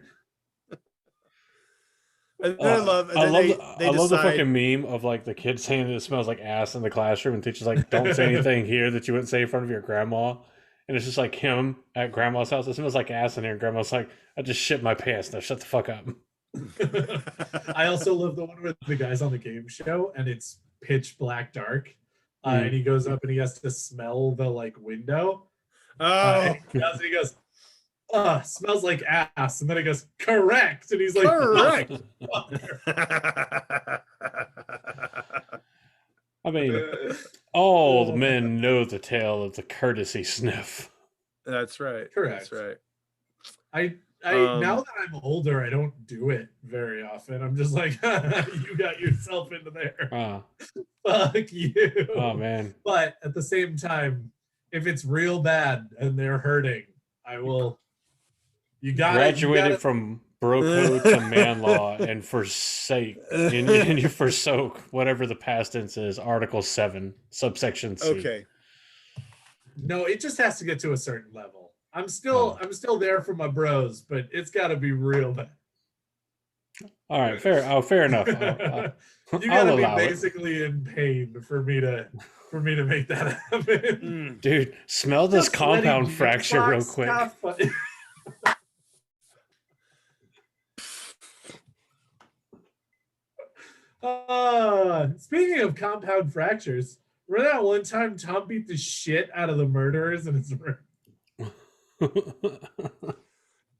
And then I love the fucking meme of like the kid saying that it smells like ass in the classroom, and teacher's like, don't say anything here that you wouldn't say in front of your grandma. And it's just like him at grandma's house. It smells like ass in here. And grandma's like, I just shit my pants. Now shut the fuck up. I also love the one with the guys on the game show, and it's pitch black dark. And he goes up and he has to smell the like window. And he goes, smells like ass. And then he goes, correct. And he's like, correct. I mean, all the men know the tale of the courtesy sniff. That's right. Correct. That's right. I now that I'm older, I don't do it very often. I'm just like, you got yourself into there. Fuck you. Oh man. But at the same time, if it's real bad and they're hurting, I will. You got graduated from bro code to man law and forsake and you forsook whatever the past tense is. Article 7, subsection C. Okay. No, it just has to get to a certain level. I'm still there for my bros, but it's got to be real bad. All right, fair enough. You got to be basically in pain for me to make that happen. Dude, smell this compound fracture real quick. Speaking of compound fractures, remember that one time Tom beat the shit out of the murderers in his room?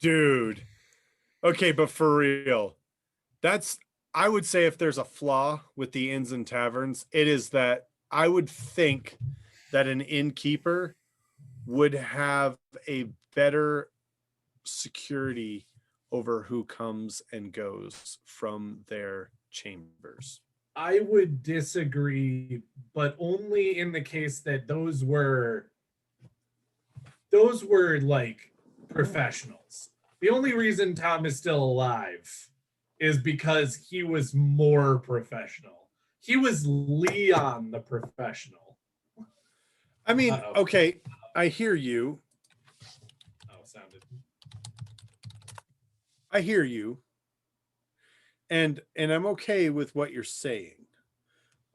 Dude. Okay, but for real, I would say if there's a flaw with the Inns and Taverns, it is that I would think that an innkeeper would have a better security over who comes and goes from their chambers. I would disagree, but only in the case that those were like professionals. The only reason Tom is still alive is because he was more professional. He was Leon the professional. I mean, okay, I hear you. Oh, sounded. I hear you. And I'm okay with what you're saying.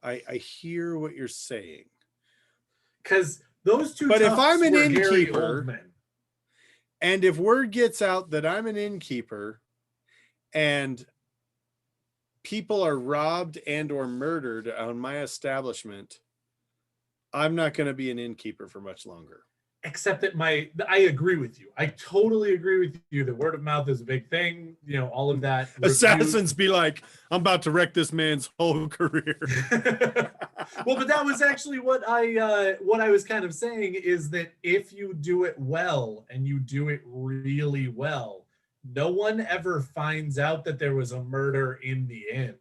I hear what you're saying. Because those two But if I'm an were Gary innkeeper, Oldman. And if word gets out that I'm an innkeeper and people are robbed and or murdered on my establishment, I'm not going to be an innkeeper for much longer. Except that I agree with you. I totally agree with you that word of mouth is a big thing. You know, all of that. Assassins be like, I'm about to wreck this man's whole career. Well, but that was actually what I was kind of saying is that if you do it well and you do it really well, no one ever finds out that there was a murder in the inn.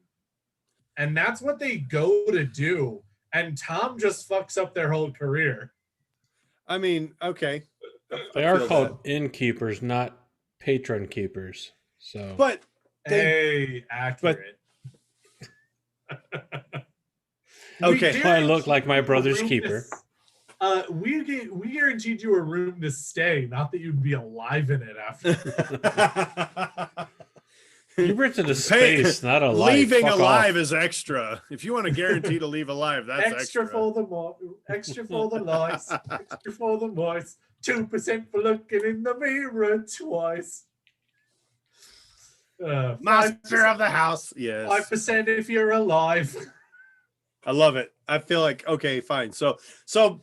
And that's what they go to do. And Tom just fucks up their whole career. I mean, okay. They are called innkeepers, not patron keepers. So, but accurate. Okay, I look like my brother's keeper. We guaranteed you a room to stay, not that you'd be alive in it after. You rented a space, not a life. Leaving Fuck alive off. is extra. If you want to guarantee to leave alive, that's extra. Extra for the lights, extra for the mice, 2% for looking in the mirror twice. Master of the house. Yes. 5% if you're alive. I love it. I feel like, okay, fine. So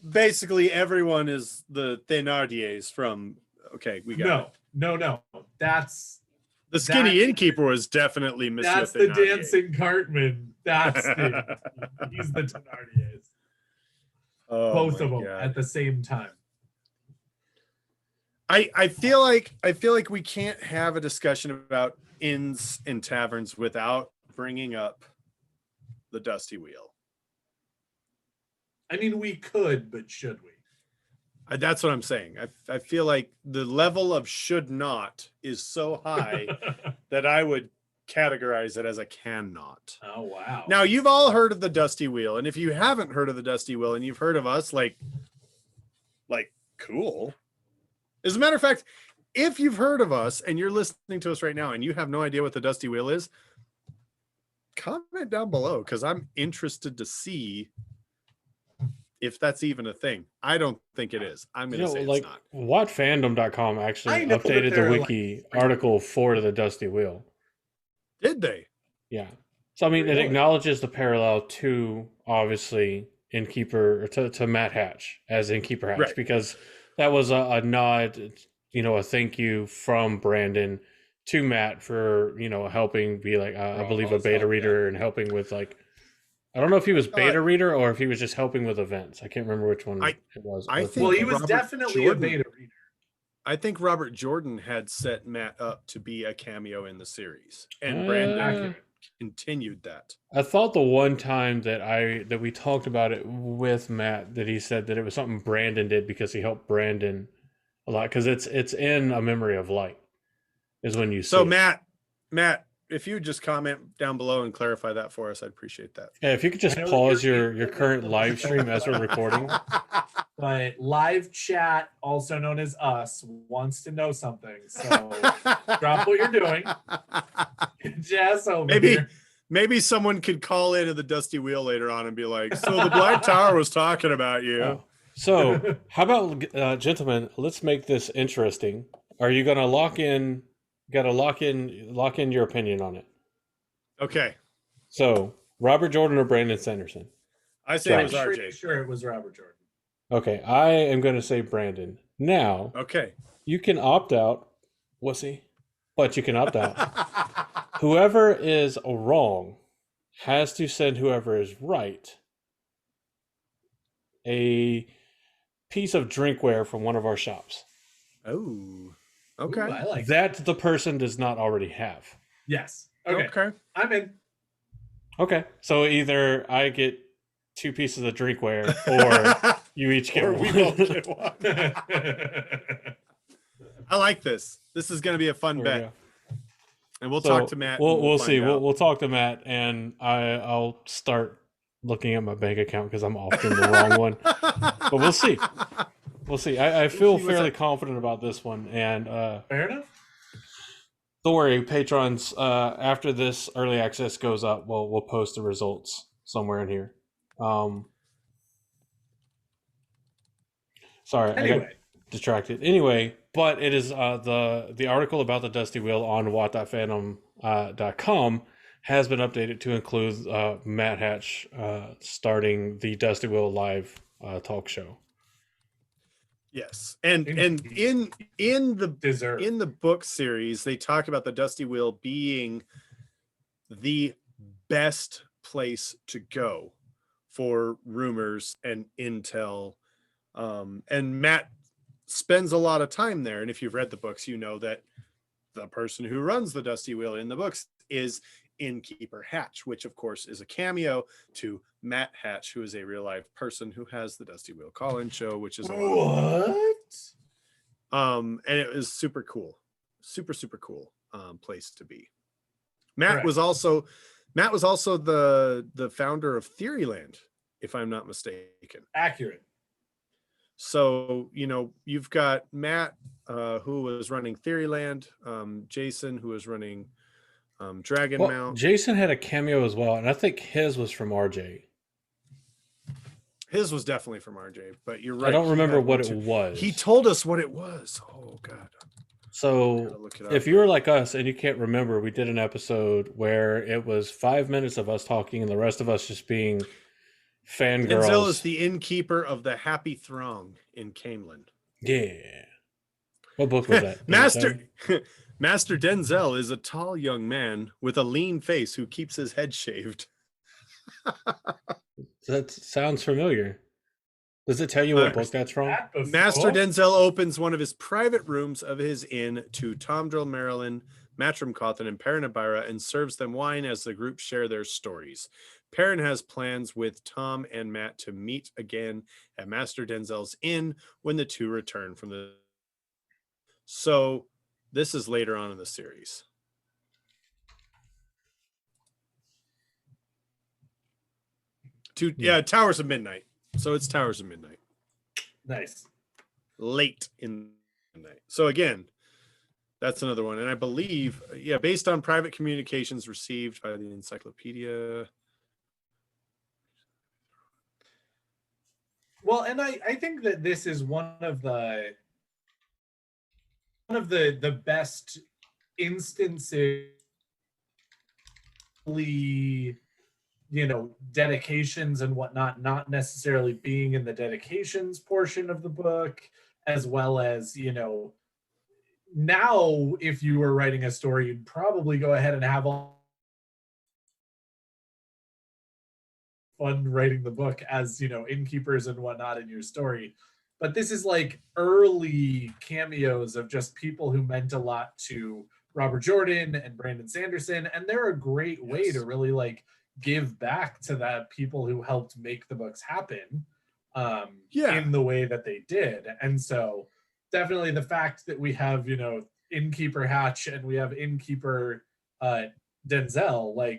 basically everyone is the Thénardiers from, okay, we got it. No. That's the skinny innkeeper was definitely Monsieur That's Thénardier. the dancing Cartman. He's the Thénardiers. Both of them at the same time. I feel like we can't have a discussion about inns and taverns without bringing up the Dusty Wheel. I mean, we could, but should we? That's what I'm saying. I feel like the level of should not is so high that I would categorize it as a cannot. Oh, wow. Now, you've all heard of the Dusty Wheel. And if you haven't heard of the Dusty Wheel and you've heard of us, like cool. As a matter of fact, if you've heard of us and you're listening to us right now and you have no idea what the Dusty Wheel is, comment down below because I'm interested to see if that's even a thing. I don't think it is. I'm going to say it's not. WhatFandom.com actually updated the wiki article for the Dusty Wheel. Did they? Yeah. So, I mean, it acknowledges the parallel to, obviously, Innkeeper, or to Matt Hatch as Innkeeper Hatch, because that was a nod, a thank you from Brandon to Matt for, helping be I believe a beta reader and helping with I don't know if he was beta reader or if he was just helping with events. I can't remember which one it was. He was definitely a beta reader. I think Robert Jordan had set Matt up to be a cameo in the series, and Brandon continued that. I thought the one time that we talked about it with Matt that he said that it was something Brandon did because he helped Brandon a lot because it's in A Memory of Light is when you see Matt, if you would just comment down below and clarify that for us, I'd appreciate that. Yeah, if you could just pause your current live stream as we're recording. But live chat, also known as us, wants to know something. So drop what you're doing. Jazz over here. Maybe someone could call into the Dusty Wheel later on and be like, so the Black Tower was talking about you. Oh. So how about, gentlemen, let's make this interesting. Are you going to lock in your opinion on it? Okay. So Robert Jordan or Brandon Sanderson? I say it was RJ. Pretty sure it was Robert Jordan. Okay, I am going to say Brandon. Now, okay, you can opt out, wussy, but you can opt out. Whoever is wrong has to send whoever is right a piece of drinkware from one of our shops. Oh, okay. Ooh, I like that the person does not already have. Yes. Okay. I'm in. Okay, so either I get 2 pieces of drinkware, or you each get one. We both get one. I like this. This is going to be a fun There we bet. go. And we'll So, talk to Matt. and We'll see. find out. We'll talk to Matt, and I'll start looking at my bank account because I'm often the wrong one. But we'll see. We'll see. I feel fairly confident about this one, and Fair enough. don't worry, patrons. After this early access goes up, we'll post the results somewhere in here. Sorry, I got distracted. Anyway, but it is the article about the Dusty Wheel on what.fandom.com has been updated to include Matt Hatch starting the Dusty Wheel live talk show. Yes, and in the book series, they talk about the Dusty Wheel being the best place to go for rumors and intel. And Matt spends a lot of time there. And if you've read the books, you know that the person who runs the Dusty Wheel in the books is Innkeeper Hatch, which of course is a cameo to Matt Hatch, who is a real life person who has the Dusty Wheel call-in show, which is and it was super cool, super cool place to be. Matt was also the founder of Theoryland, if I'm not mistaken. Accurate. So, you know, you've got Matt, who was running Theoryland, Jason, who was running Dragon Mount. Jason had a cameo as well, and I think his was from RJ. His was definitely from RJ, but you're right. I don't remember what it was. He told us what it was. Oh, God. So if you were like us and you can't remember, we did an episode where it was 5 minutes of us talking and the rest of us just being fangirls. Denzel is the innkeeper of the Happy Throng in Camelin. Yeah. What book was that? Master Denzel is a tall young man with a lean face who keeps his head shaved. That sounds familiar. Does it tell you what book that's from? Master Denzel opens one of his private rooms of his inn to Tomdrill, Marilyn, Matrim Cawthon, and Perrin Abira, and serves them wine as the group share their stories. Perrin has plans with Tom and Matt to meet again at Master Denzel's inn when the two return from the... So this is later on in the series. Towers of Midnight. So it's Towers of Midnight. Nice. Late in the night. So again, that's another one. And I believe, based on private communications received by the encyclopedia. Well, and I think that this is one of the best instances, dedications and whatnot, not necessarily being in the dedications portion of the book, as well as, now if you were writing a story, you'd probably go ahead and have all fun writing the book as, innkeepers and whatnot in your story. But this is like early cameos of just people who meant a lot to Robert Jordan and Brandon Sanderson. And they're a great way to really give back to the people who helped make the books happen in the way that they did. And so definitely the fact that we have, Innkeeper Hatch and we have Innkeeper Denzel,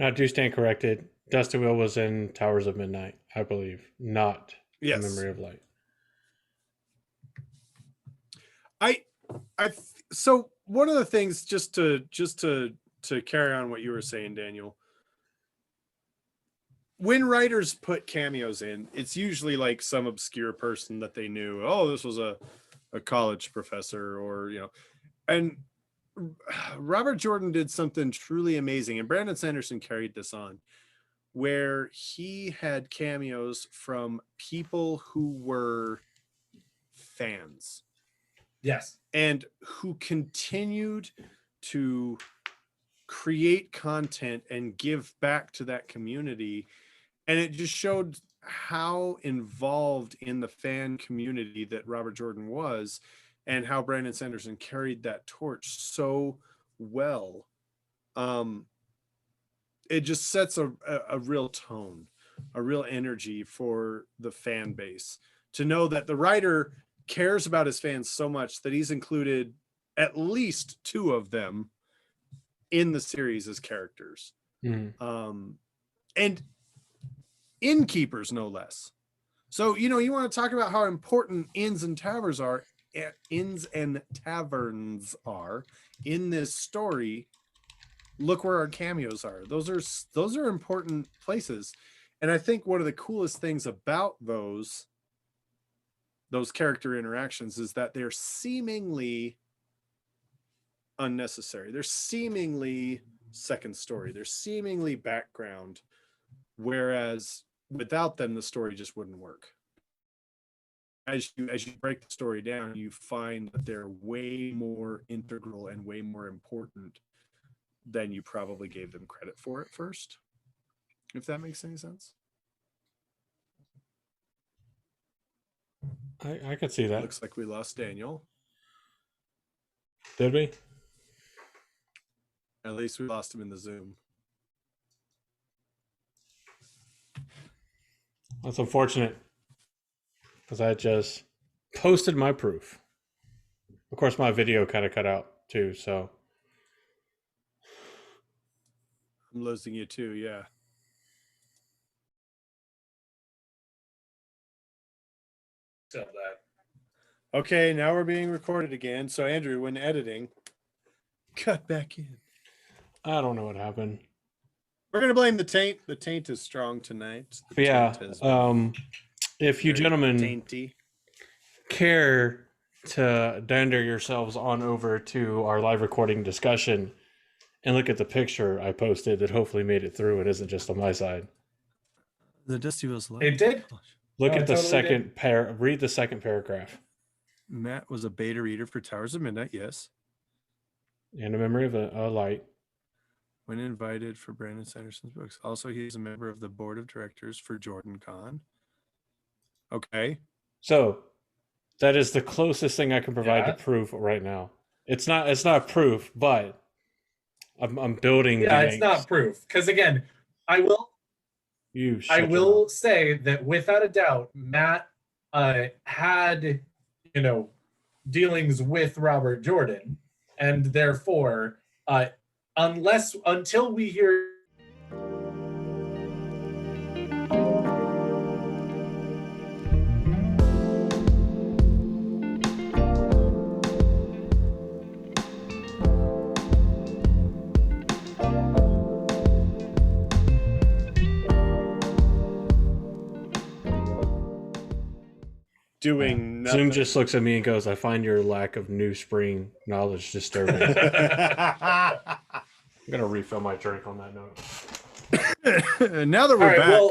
Now, do stand corrected. Dusty Wheel was in Towers of Midnight, I believe, not Memory of Light. So one of the things, just to carry on what you were saying, Daniel, when writers put cameos in, it's usually like some obscure person that they knew. Oh, this was a college professor, or and Robert Jordan did something truly amazing, and Brandon Sanderson carried this on, where he had cameos from people who were fans. Yes. And who continued to create content and give back to that community. And it just showed how involved in the fan community that Robert Jordan was, and how Brandon Sanderson carried that torch so well. It just sets a real tone, a real energy for the fan base to know that the writer cares about his fans so much that he's included at least 2 of them in the series as characters. And innkeepers, no less. So, you want to talk about how important inns and taverns are in this story. Look where our cameos are. Those are important places. And I think one of the coolest things about those character interactions is that they're seemingly unnecessary. They're seemingly second story. They're seemingly background, whereas without them, the story just wouldn't work. As you break the story down, you find that they're way more integral and way more important than you probably gave them credit for at first. If that makes any sense. I could see that. Looks like we lost Daniel. Did we? At least we lost him in the Zoom. That's unfortunate, because I just posted my proof. Of course, my video kind of cut out too, so. I'm losing you too, yeah. Tell that. Okay, now we're being recorded again. So Andrew, when editing, cut back in. I don't know what happened. We're gonna blame the taint. The taint is strong tonight. But yeah, if you gentlemen tainty. care to dander yourselves on over to our live recording discussion and look at the picture I posted that hopefully made it through and isn't just on my side. The Dusty was live. It did? Look at the totally second read the second paragraph. Matt was a beta reader for Towers of Midnight, yes. And a memory of a light. When invited for Brandon Sanderson's books. Also, he is a member of the board of directors for Jordan Con. Okay. So that is the closest thing I can provide to proof right now. It's not proof, but I'm building. Yeah, it's not proof. Because again, I will say that without a doubt, Matt had, dealings with Robert Jordan, and therefore, until we hear. Doing nothing. Zoom just looks at me and goes, "I find your lack of New Spring knowledge disturbing." I'm gonna refill my drink on that note. Now that we're back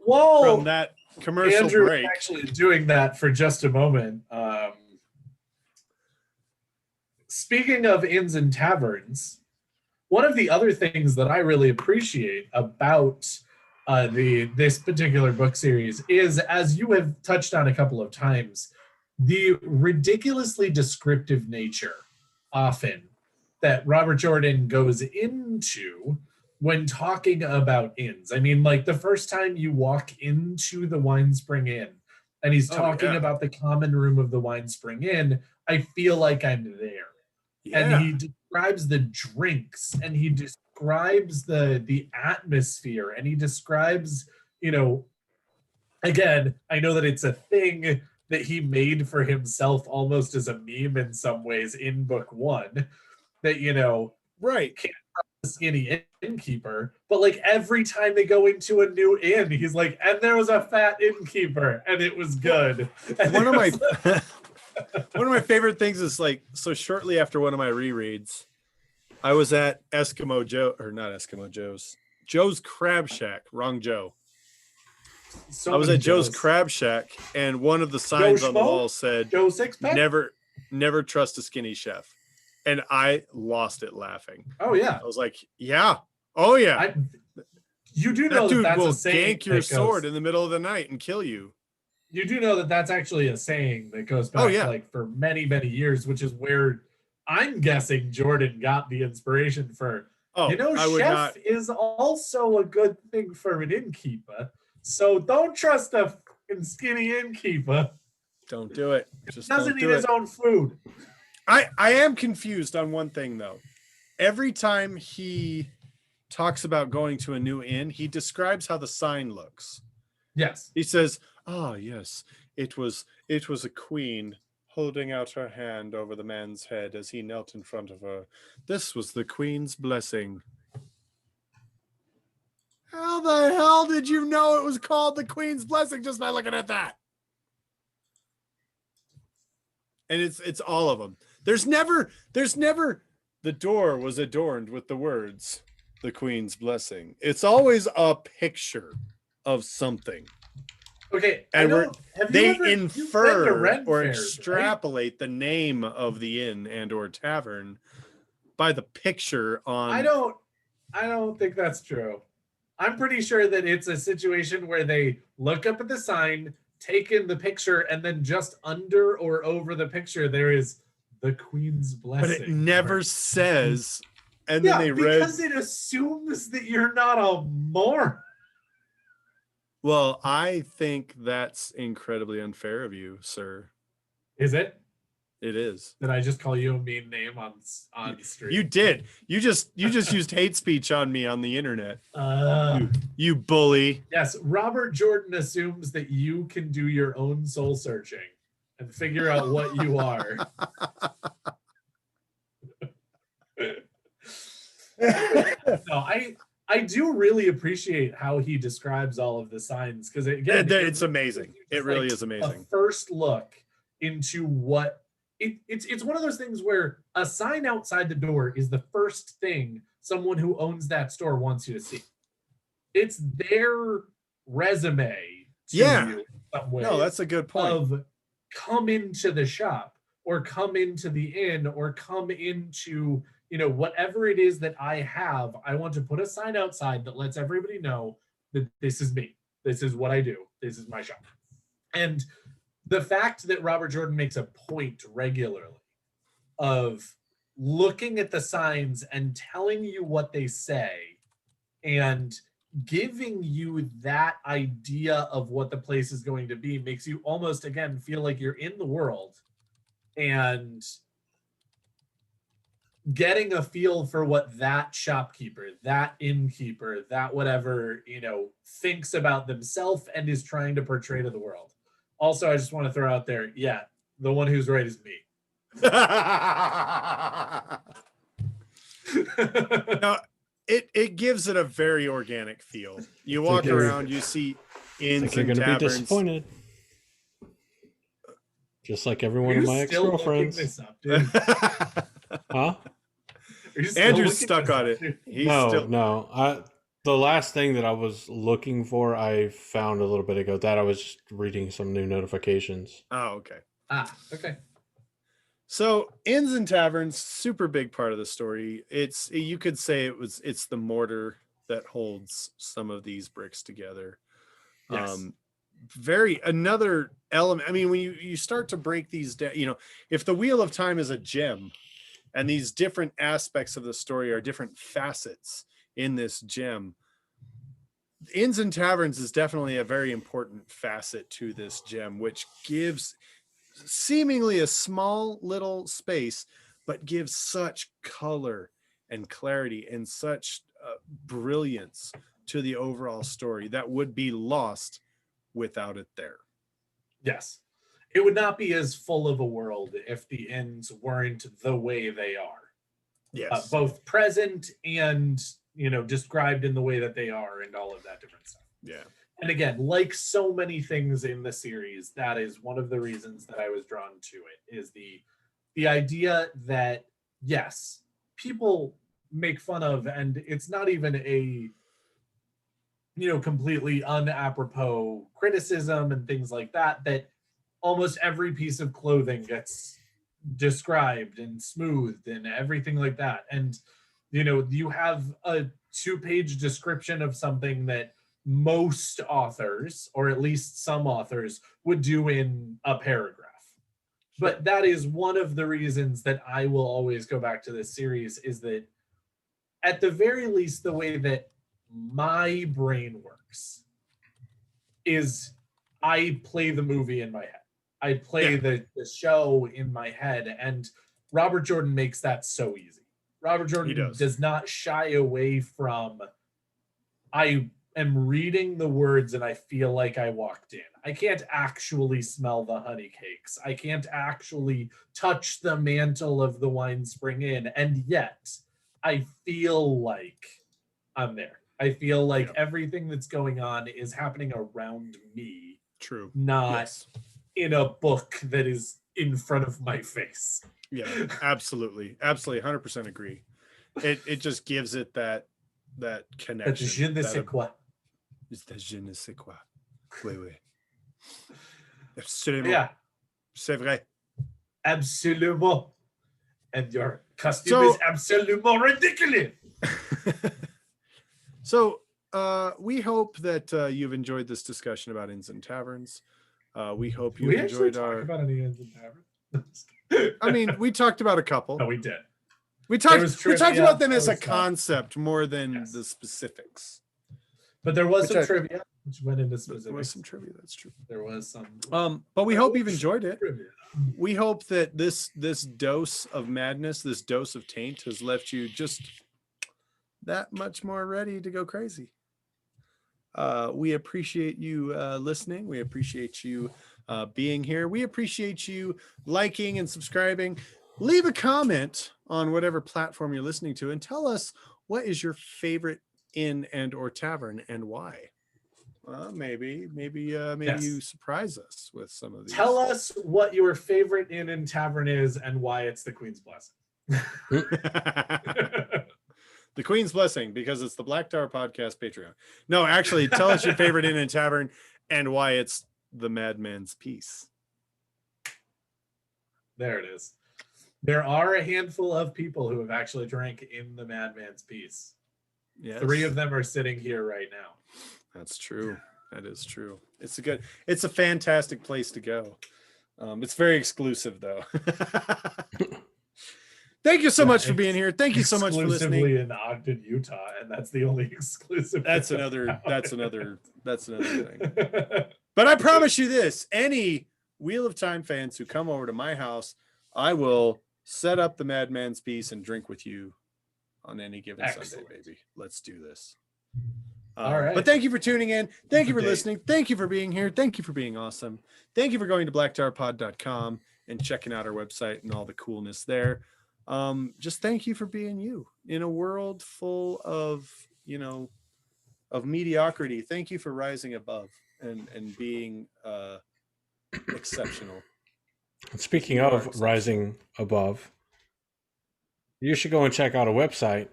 while from that commercial Andrew break, actually doing that for just a moment. Speaking of Inns and Taverns, one of the other things that I really appreciate about this particular book series is, as you have touched on a couple of times, the ridiculously descriptive nature often that Robert Jordan goes into when talking about inns. I mean, like the first time you walk into the Wine Spring Inn and he's talking about the common room of the Wine Spring Inn, I feel like I'm there. Yeah. And he describes the drinks, and he describes the atmosphere, and he describes, again, I know that it's a thing that he made for himself almost as a meme in some ways in book one, that, right, can't trust the skinny innkeeper, but like every time they go into a new inn, he's like, and there was a fat innkeeper, and it was good. And one of my favorite things is so shortly after one of my rereads, I was at Joe's Crab Shack. Wrong Joe. I was at Joe's Crab Shack, and one of the signs on the wall said, Joe Sixpack? Never trust a skinny chef. And I lost it laughing. Oh yeah. I was like, yeah. Oh yeah. You do that know dude that's will a saying gank your sword in the middle of the night and kill you. You do know that that's actually a saying that goes back for many, many years, which is where I'm guessing Jordan got the inspiration for. Chef is also a good thing for an innkeeper. So don't trust a skinny innkeeper. Don't do it. Just Doesn't don't eat do his it. own food. I am confused on one thing though. Every time he talks about going to a new inn, he describes how the sign looks. Yes. He says, "Ah, yes, it was a queen holding out her hand over the man's head as he knelt in front of her. This was the queen's blessing." How the hell did you know it was called the queen's blessing just by looking at that? And it's all of them. There's never the door was adorned with the words the queen's blessing. It's always a picture of something. Okay. And they you've been to infer Ren or fairs, extrapolate the name of the inn and or tavern by the picture on. I don't think that's true. I'm pretty sure that it's a situation where they look up at the sign, take in the picture, and then just under or over the picture there is the Queen's blessing. But it never says. And then they read. Because it assumes that you're not a moron. Well, I think that's incredibly unfair of you, sir. Is it? It is. Did I just call you a mean name on stream? You did. You just used hate speech on me on the internet. You bully. Yes, Robert Jordan assumes that you can do your own soul searching and figure out what you are. No, I do really appreciate how he describes all of the signs because again, it's amazing. It really is a amazing. first look into what it's one of those things where a sign outside the door is the first thing someone who owns that store wants you to see. It's their resume to you in some way. No, that's a good point. Of come into the shop or come into the inn or come into, whatever it is that I have. I want to put a sign outside that lets everybody know that this is me. This is what I do. This is my shop. And the fact that Robert Jordan makes a point regularly of looking at the signs and telling you what they say and giving you that idea of what the place is going to be makes you almost, again, feel like you're in the world and getting a feel for what that shopkeeper, that innkeeper, that whatever, thinks about themselves and is trying to portray to the world. Also, I just want to throw out there, the one who's right is me. No, it gives it a very organic feel. You walk around, you see inns and taverns. You're going to be disappointed. Just like every one of my ex-girlfriends. Huh? Andrew's stuck on it. No. The last thing that I was looking for, I found a little bit ago. That I was just reading some new notifications. Oh, okay. Okay. So Inns and Taverns, super big part of the story. You could say it's the mortar that holds some of these bricks together. Yes. Another element. I mean, when you start to break these down, if the Wheel of Time is a gem and these different aspects of the story are different facets in this gem, Inns and Taverns is definitely a very important facet to this gem, which gives seemingly a small little space, but gives such color and clarity and such brilliance to the overall story that would be lost without it there. Yes. It would not be as full of a world if the inns weren't the way they are. Yes. Both present and, described in the way that they are and all of that different stuff. Yeah. And again, like so many things in the series, that is one of the reasons that I was drawn to it, is the idea that, yes, people make fun of, and it's not even a, completely unapropos criticism and things like that, that almost every piece of clothing gets described and smoothed and everything like that. And, you have a 2-page description of something that most authors, or at least some authors, would do in a paragraph. But that is one of the reasons that I will always go back to this series, is that at the very least, the way that my brain works is I play the movie in my head. I play the show in my head, and Robert Jordan makes that so easy. Robert Jordan does not shy away from, I am reading the words and I feel like I walked in. I can't actually smell the honey cakes. I can't actually touch the mantle of the Wine Spring Inn. And yet I feel like I'm there. I feel like everything that's going on is happening around me. True. Not in a book that is in front of my face. Yeah, absolutely. Absolutely. 100% agree. It just gives it that connection. Je ne sais quoi. Je ne sais quoi. Oui, oui. Absolument. Yeah. C'est vrai. Absolument. And your costume is absolument ridiculous. So we hope that you've enjoyed this discussion about Inns and Taverns. We hope you enjoyed our. About any Inns and Taverns? I mean, we talked about a couple. No, we did. We talked about them as a concept more than the specifics. But there was some trivia which went into specifics. There was some trivia, that's true. There was some. But we hope you've enjoyed it. Trivia. We hope that this dose of madness, this dose of taint, has left you just that much more ready to go crazy. We appreciate you listening. We appreciate you being here. We appreciate you liking and subscribing. Leave a comment on whatever platform you're listening to and tell us what is your favorite inn and or tavern and why. Maybe you surprise us with some of these. Tell us what your favorite inn and tavern is and why it's the Queen's Blessing. The Queen's Blessing, because it's the Black Tower Podcast Patreon. No, actually, tell us your favorite inn and tavern and why it's the Madman's Peace. There it is. There are a handful of people who have actually drank in the Madman's Peace. Yes. 3 of them are sitting here right now. That's true. That is true. It's a fantastic place to go. It's very exclusive though. Thank you so much for being here. Thank you so much for listening. Exclusively in Ogden, Utah, and that's the only exclusive. That's another thing. But I promise you this, any Wheel of Time fans who come over to my house, I will set up the Madman's Peace and drink with you on any given Sunday, baby. Let's do this. All right. But thank you for tuning in. Thank you for listening. Thank you for being here. Thank you for being awesome. Thank you for going to blacktowerpod.com and checking out our website and all the coolness there. Just thank you for being you in a world full of, of mediocrity. Thank you for rising above and being exceptional. Speaking of rising above, you should go and check out a website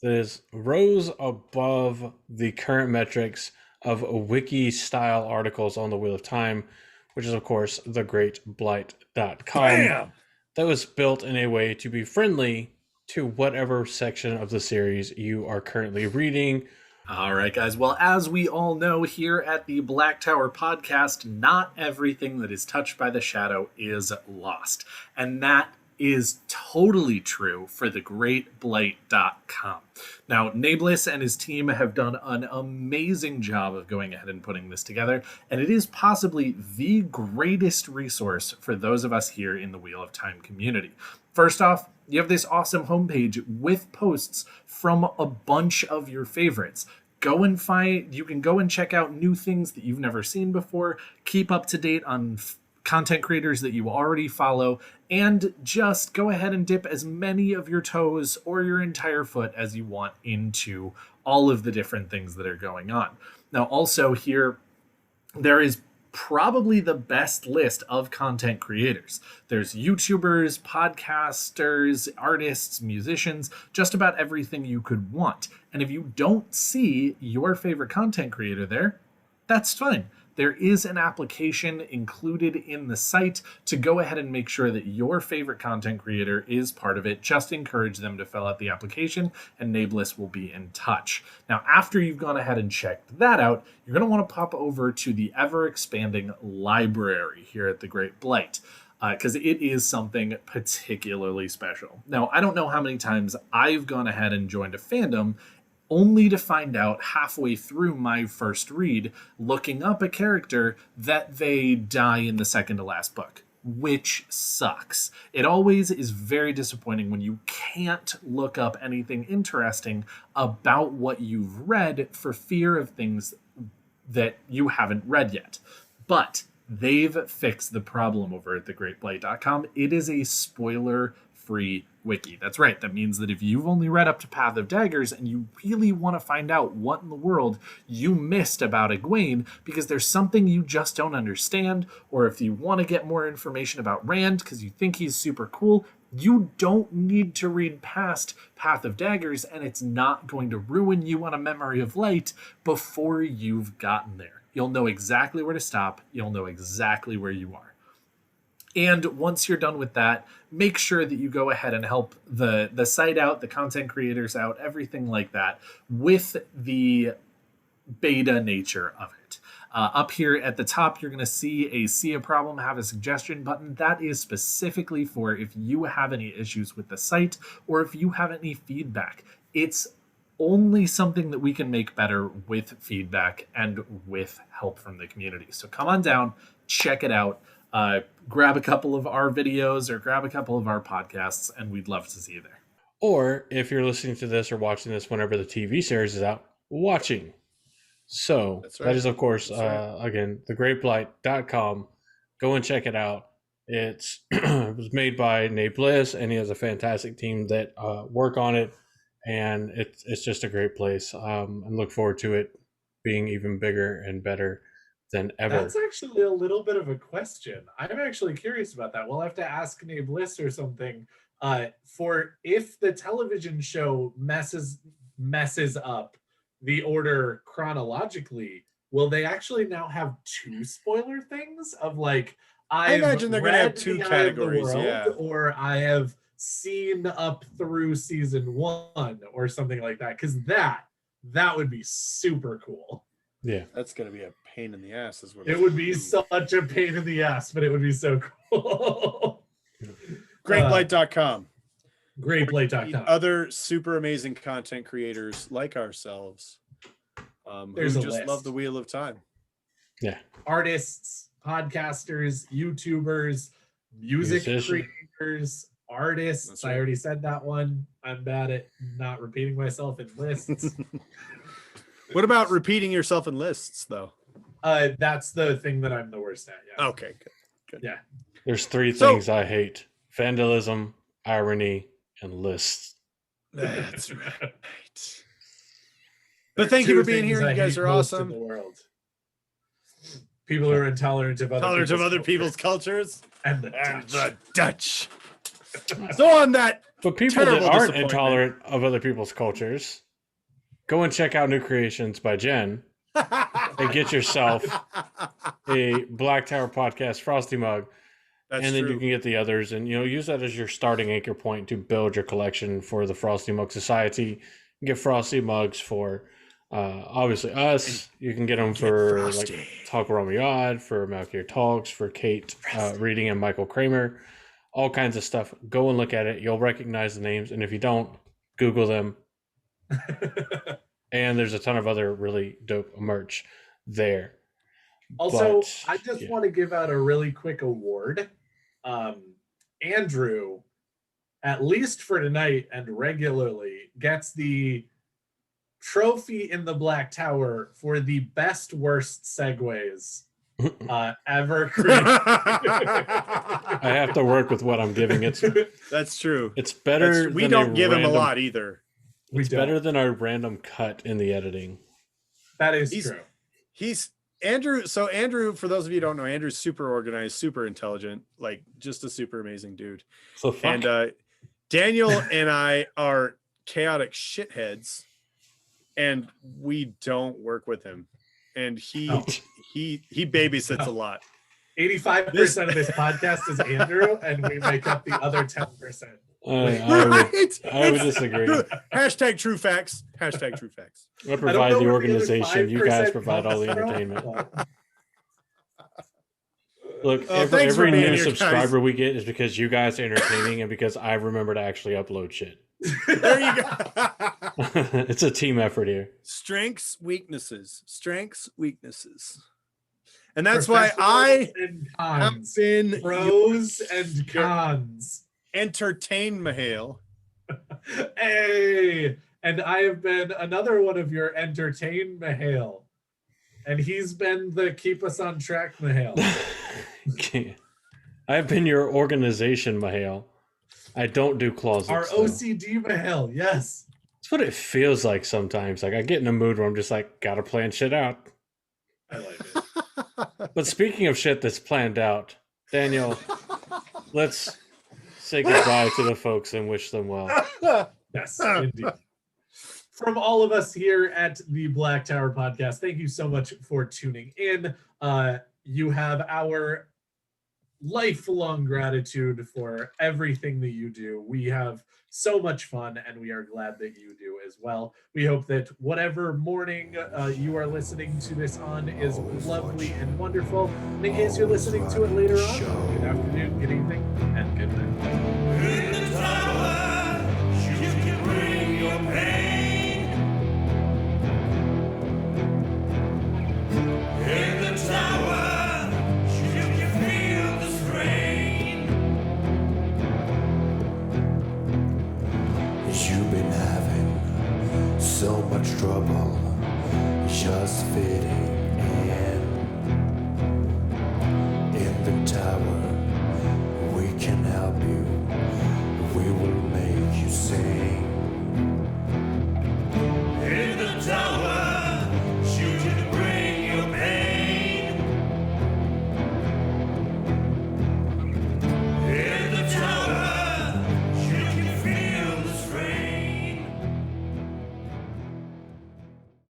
that is rose above the current metrics of wiki style articles on the Wheel of Time, which is of course thegreatblight.com. Bam! That was built in a way to be friendly to whatever section of the series you are currently reading. All right, guys. Well, as we all know here at the Black Tower Podcast, not everything that is touched by the shadow is lost. And that is totally true for thegreatblight.com. Now, Nablus and his team have done an amazing job of going ahead and putting this together, and it is possibly the greatest resource for those of us here in the Wheel of Time community. First off, you have this awesome homepage with posts from a bunch of your favorites. You can go and check out new things that you've never seen before, keep up to date on content creators that you already follow, and just go ahead and dip as many of your toes or your entire foot as you want into all of the different things that are going on. Now, also here, there is probably the best list of content creators. There's YouTubers, podcasters, artists, musicians, just about everything you could want. And if you don't see your favorite content creator there, that's fine. There is an application included in the site to go ahead and make sure that your favorite content creator is part of it. Just encourage them to fill out the application and Nablus will be in touch. Now, after you've gone ahead and checked that out, you're going to want to pop over to the ever-expanding library here at the Great Blight, because it is something particularly special. Now, I don't know how many times I've gone ahead and joined a fandom only to find out halfway through my first read, looking up a character, that they die in the second to last book, which sucks. It always is very disappointing when you can't look up anything interesting about what you've read for fear of things that you haven't read yet. But they've fixed the problem over at thegreatblight.com. It is a spoiler-free wiki. That's right. That means that if you've only read up to Path of Daggers and you really want to find out what in the world you missed about Egwene because there's something you just don't understand, or if you want to get more information about Rand because you think he's super cool, you don't need to read past Path of Daggers, and it's not going to ruin you on a Memory of Light before you've gotten there. You'll know exactly where to stop. You'll know exactly where you are. And once you're done with that, make sure that you go ahead and help the site out, the content creators out, everything like that, with the beta nature of it. Up here at the top, you're going to see a problem, have a suggestion button. That is specifically for if you have any issues with the site or if you have any feedback. It's only something that we can make better with feedback and with help from the community. So come on down, check it out, grab a couple of our videos or grab a couple of our podcasts, and we'd love to see you there. Or if you're listening to this or watching this whenever the TV series is out, watching. So That's right. that is, of course, That's right. again, thegreatblight.com. Go and check it out. It was made by Nate Bliss, and he has a fantastic team that work on it. And it's just a great place. And look forward to it being even bigger and better than ever. That's actually a little bit of a question. I'm actually curious about that. We'll have to ask Nate Bliss or something. For if the television show messes up the order chronologically, will they actually now have two spoiler things of like, I imagine they're going to have two categories, yeah. Or I have seen up through season 1 or something like that, because that would be super cool. Yeah, that's going to be a pain in the ass is what it would be. Such a pain in the ass, but it would be so cool. Greatblight.com. Greatblight.com. Other super amazing content creators like ourselves who just love the Wheel of Time. Yeah. Artists, podcasters, YouTubers, music creators, artists. That's right. I already said that one. I'm bad at not repeating myself in lists. What about repeating yourself in lists, though? That's the thing that I'm the worst at. Yeah. Okay, good. Yeah. There's three things I hate: vandalism, irony, and lists. That's right. But thank you for being here. You guys are awesome. In the world. People who are intolerant of other people's cultures and the Dutch. So on that, but people that aren't intolerant of other people's cultures, go and check out New Creations by Jen and get yourself a Black Tower Podcast Frosty mug. That's and then true. You can get the others, and use that as your starting anchor point to build your collection for the Frosty Mug Society. You can get Frosty mugs for obviously us. You can get them for like Talk Romeo, for Malkier Talks, for Kate Reading and Michael Kramer, all kinds of stuff. Go and look at it. You'll recognize the names, and if you don't, Google them. And there's a ton of other really dope merch there. Also, I just want to give out a really quick award. Andrew, at least for tonight and regularly, gets the trophy in the Black Tower for the best worst segues ever created. I have to work with what I'm giving it. That's true. It's better. We don't give him a lot either. It's better than our random cut in the editing. That is true. He's Andrew. So Andrew, for those of you who don't know, Andrew's super organized, super intelligent, like just a super amazing dude. So and Daniel and I are chaotic shitheads, and we don't work with him. And he babysits a lot. 85% of this podcast is Andrew, and we make up the other 10%. I would disagree. Hashtag true facts. Hashtag true facts. I provide the organization. You guys provide all the entertainment. Look, every new subscriber we get is because you guys are entertaining and because I remember to actually upload shit. There you go. It's a team effort here. Strengths, weaknesses. And that's why I and have cons. been Pros and cons. entertained, Mihail. Hey, and I have been another one of your entertain Mihail. And he's been the keep us on track Mihail. I've been your organization, Mihail. I don't do closets. Our OCD Mihail, yes. That's what it feels like sometimes. Like I get in a mood where I'm just like, gotta plan shit out. I like it. But speaking of shit that's planned out, Daniel, let's say goodbye to the folks and wish them well. Yes, indeed. From all of us here at the Black Tower Podcast, thank you so much for tuning in. You have our lifelong gratitude for everything that you do. We have so much fun, and we are glad that you do as well. We hope that whatever morning you are listening to this on is lovely and wonderful. And in case you're listening to it later on, good afternoon, good evening, and good night. In the tower, you can bring your pain. In the tower, you can feel the strain. You've been having so much trouble just fitting